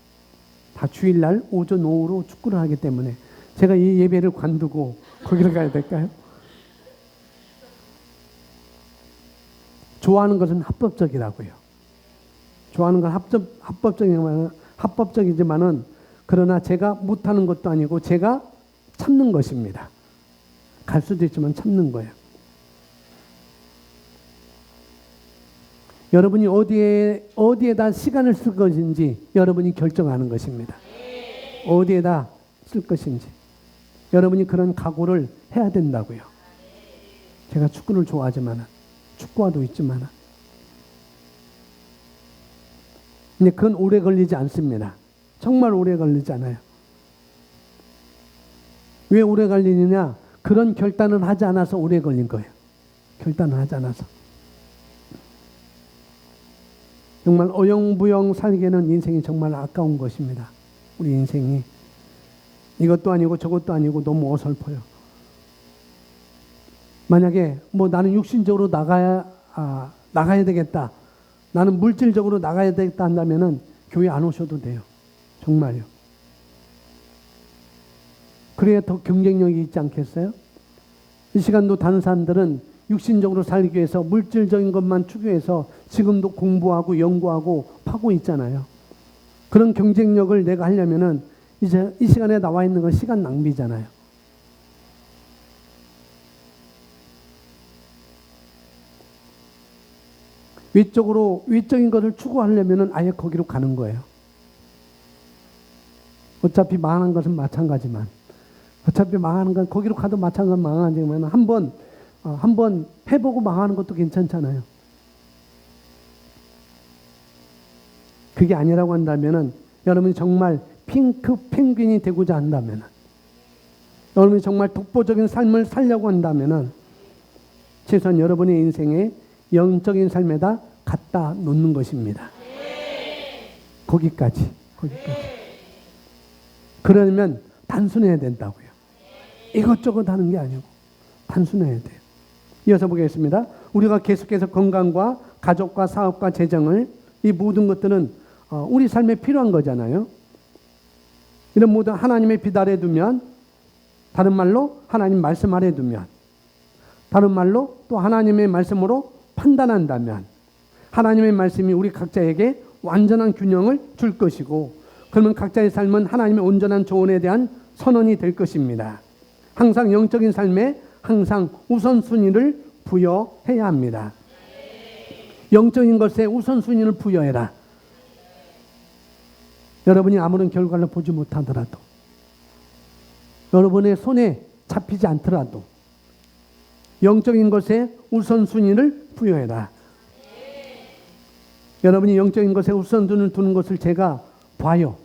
다 주일날 오전 오후로 축구를 하기 때문에 제가 이 예배를 관두고 거기를 가야 될까요? 좋아하는 것은 합법적이라고요. 좋아하는 건 합법적이지만은 그러나 제가 못하는 것도 아니고 제가 참는 것입니다. 갈 수도 있지만 참는 거예요. 여러분이 어디에다 시간을 쓸 것인지 여러분이 결정하는 것입니다. 어디에다 쓸 것인지 여러분이 그런 각오를 해야 된다고요. 제가 축구를 좋아하지만은 축구화도 있지만은 근데 그건 오래 걸리지 않습니다. 정말 오래 걸리지 않아요. 왜 오래 걸리느냐? 그런 결단을 하지 않아서 오래 걸린 거예요. 결단을 하지 않아서. 정말 어영부영 살기에는 인생이 정말 아까운 것입니다. 우리 인생이. 이것도 아니고 저것도 아니고 너무 어설퍼요. 만약에 뭐 나는 육신적으로 나가야 되겠다. 나는 물질적으로 나가야 되겠다 한다면은 교회 안 오셔도 돼요. 정말요. 그래야 더 경쟁력이 있지 않겠어요? 이 시간도 다른 사람들은 육신적으로 살기 위해서 물질적인 것만 추구해서 지금도 공부하고 연구하고 파고 있잖아요. 그런 경쟁력을 내가 하려면은 이제 이 시간에 나와 있는 건 시간 낭비잖아요. 외적인 것을 추구하려면은 아예 거기로 가는 거예요. 어차피 망하는 것은 마찬가지만, 어차피 망하는 건 거기로 가도 마찬가지 망하지만 한번 해보고 망하는 것도 괜찮잖아요. 그게 아니라고 한다면은 여러분이 정말 핑크 펭귄이 되고자 한다면은, 여러분이 정말 독보적인 삶을 살려고 한다면은 최소한 여러분의 인생에 영적인 삶에다 갖다 놓는 것입니다. 거기까지. 그러면 단순해야 된다고요. 이것저것 하는 게 아니고 단순해야 돼요. 이어서 보겠습니다. 우리가 계속해서 건강과 가족과 사업과 재정을, 이 모든 것들은 우리 삶에 필요한 거잖아요. 이런 모든 하나님의 빛 아래 두면, 다른 말로 하나님 말씀 아래 두면, 다른 말로 또 하나님의 말씀으로 판단한다면 하나님의 말씀이 우리 각자에게 완전한 균형을 줄 것이고, 그러면 각자의 삶은 하나님의 온전한 조언에 대한 선언이 될 것입니다. 항상 영적인 삶에 항상 우선순위를 부여해야 합니다. 영적인 것에 우선순위를 부여해라. 여러분이 아무런 결과를 보지 못하더라도, 여러분의 손에 잡히지 않더라도 영적인 것에 우선순위를 부여해라. 여러분이 영적인 것에 우선순위를 두는 것을 제가 봐요.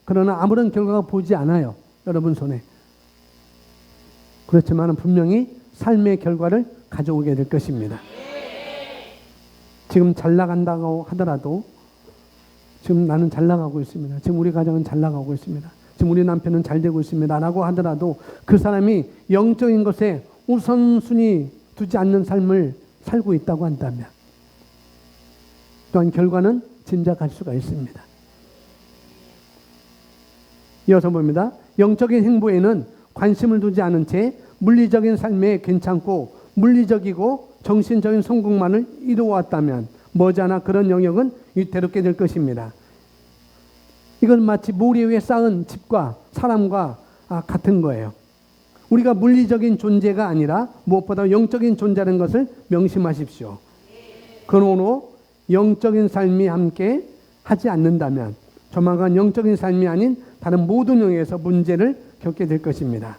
그러나 아무런 결과가 보이지 않아요. 여러분 손에. 그렇지만 분명히 삶의 결과를 가져오게 될 것입니다. 지금 잘 나간다고 하더라도, 지금 나는 잘 나가고 있습니다. 지금 우리 가정은 잘 나가고 있습니다. 지금 우리 남편은 잘 되고 있습니다. 라고 하더라도 그 사람이 영적인 것에 우선순위 두지 않는 삶을 살고 있다고 한다면 또한 결과는 짐작할 수가 있습니다. 이어서 봅니다. 영적인 행보에는 관심을 두지 않은 채 물리적인 삶에 괜찮고 물리적이고 정신적인 성공만을 이루어왔다면 머지않아 그런 영역은 위태롭게 될 것입니다. 이건 마치 모래 위에 쌓은 집과 사람과 같은 거예요. 우리가 물리적인 존재가 아니라 무엇보다 영적인 존재라는 것을 명심하십시오. 그러므로 영적인 삶이 함께 하지 않는다면 조만간 영적인 삶이 아닌 다른 모든 영역에서 문제를 겪게 될 것입니다.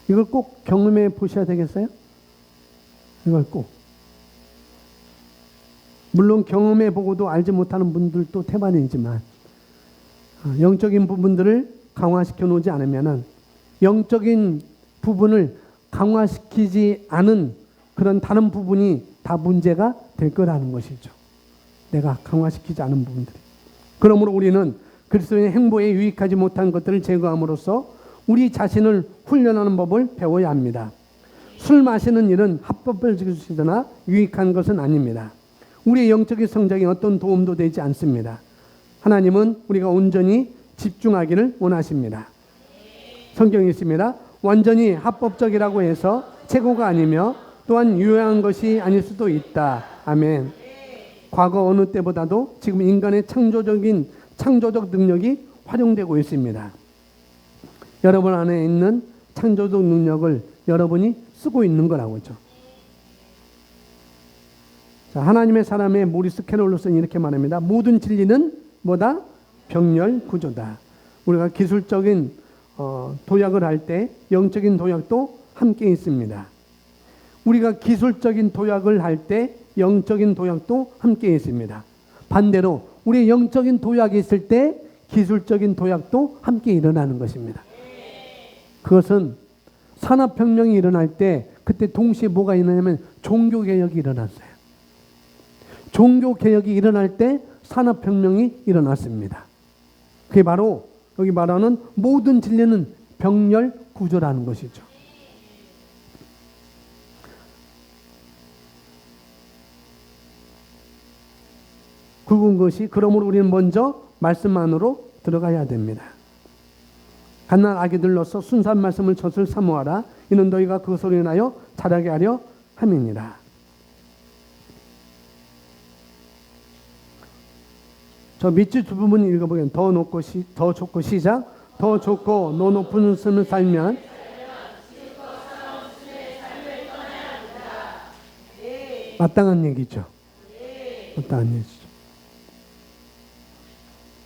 이걸 꼭 경험해 보셔야 되겠어요? 이걸 꼭. 물론 경험해 보고도 알지 못하는 분들도 태반이지만 영적인 부분들을 강화시켜 놓지 않으면 영적인 부분을 강화시키지 않은 그런 다른 부분이 다 문제가 될 거라는 것이죠. 내가 강화시키지 않은 부분들이. 그러므로 우리는 그리스도의 행보에 유익하지 못한 것들을 제거함으로써 우리 자신을 훈련하는 법을 배워야 합니다. 술 마시는 일은 합법을 지키시거나 유익한 것은 아닙니다. 우리의 영적인 성장에 어떤 도움도 되지 않습니다. 하나님은 우리가 온전히 집중하기를 원하십니다. 성경에 있습니다. 완전히 합법적이라고 해서 최고가 아니며 또한 유효한 것이 아닐 수도 있다. 아멘. 과거 어느 때보다도 지금 인간의 창조적 능력이 활용되고 있습니다. 여러분 안에 있는 창조적 능력을 여러분이 쓰고 있는 거라고죠. 자, 하나님의 사람의 모리스 캐롤로스는 이렇게 말합니다. 모든 진리는 뭐다? 병렬 구조다. 우리가 기술적인 도약을 할 때 영적인 도약도 함께 있습니다. 우리가 기술적인 도약을 할 때 영적인 도약도 함께 있습니다. 반대로 우리의 영적인 도약이 있을 때 기술적인 도약도 함께 일어나는 것입니다. 그것은 산업혁명이 일어날 때 그때 동시에 뭐가 일어나냐면 종교개혁이 일어났어요. 종교개혁이 일어날 때 산업혁명이 일어났습니다. 그게 바로 여기 말하는 모든 진리는 병렬 구조라는 것이죠. 굵은 것이 그러므로 우리는 먼저 말씀 안으로 들어가야 됩니다. 갓난 아기들로서 순수한 말씀을 젖을 사모하라. 이는 너희가 그것으로 인하여 자라게 하려 함이니라. 저 밑줄 두 부분 읽어보면 더 좋고 시작. 더 좋고 너 높은 삶을 살면 마땅한 얘기죠. 마땅한 얘기죠.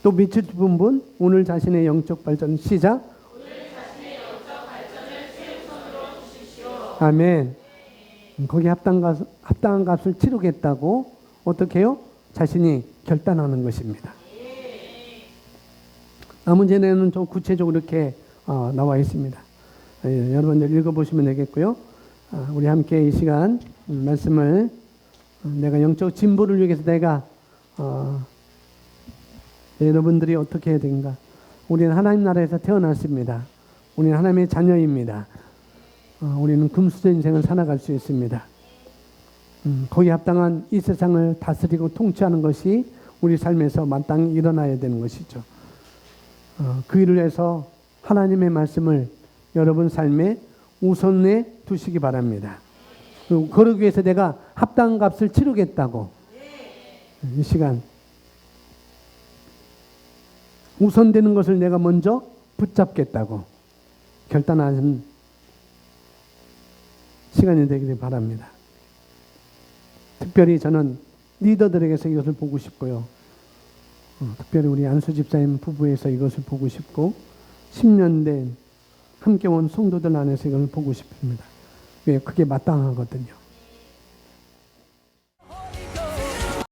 또 밑줄 두 부분 오늘 자신의 영적 발전 시작. 아멘. 거기 합당한 값을 치르겠다고 어떻게 해요? 자신이 결단하는 것입니다. 나머지는 좀 구체적으로 이렇게 나와 있습니다. 여러분들 읽어보시면 되겠고요. 우리 함께 이 시간 말씀을 내가 영적 진보를 위해서 내가 여러분들이 어떻게 해야 되는가? 우리는 하나님 나라에서 태어났습니다. 우리는 하나님의 자녀입니다. 우리는 금수저 인생을 살아갈 수 있습니다. 거기에 합당한 이 세상을 다스리고 통치하는 것이 우리 삶에서 마땅히 일어나야 되는 것이죠. 그 일을 해서 하나님의 말씀을 여러분 삶에 우선에 두시기 바랍니다. 그리고 그러기 위해서 내가 합당한 값을 치르겠다고 이 시간 우선되는 것을 내가 먼저 붙잡겠다고 결단하는 시간이 되기를 바랍니다. 특별히 저는 리더들에게서 이것을 보고 싶고요. 특별히 우리 안수 집사님 부부에서 이것을 보고 싶고 10년 된 함께 온 성도들 안에서 이걸 보고 싶습니다. 왜? 그게 마땅하거든요.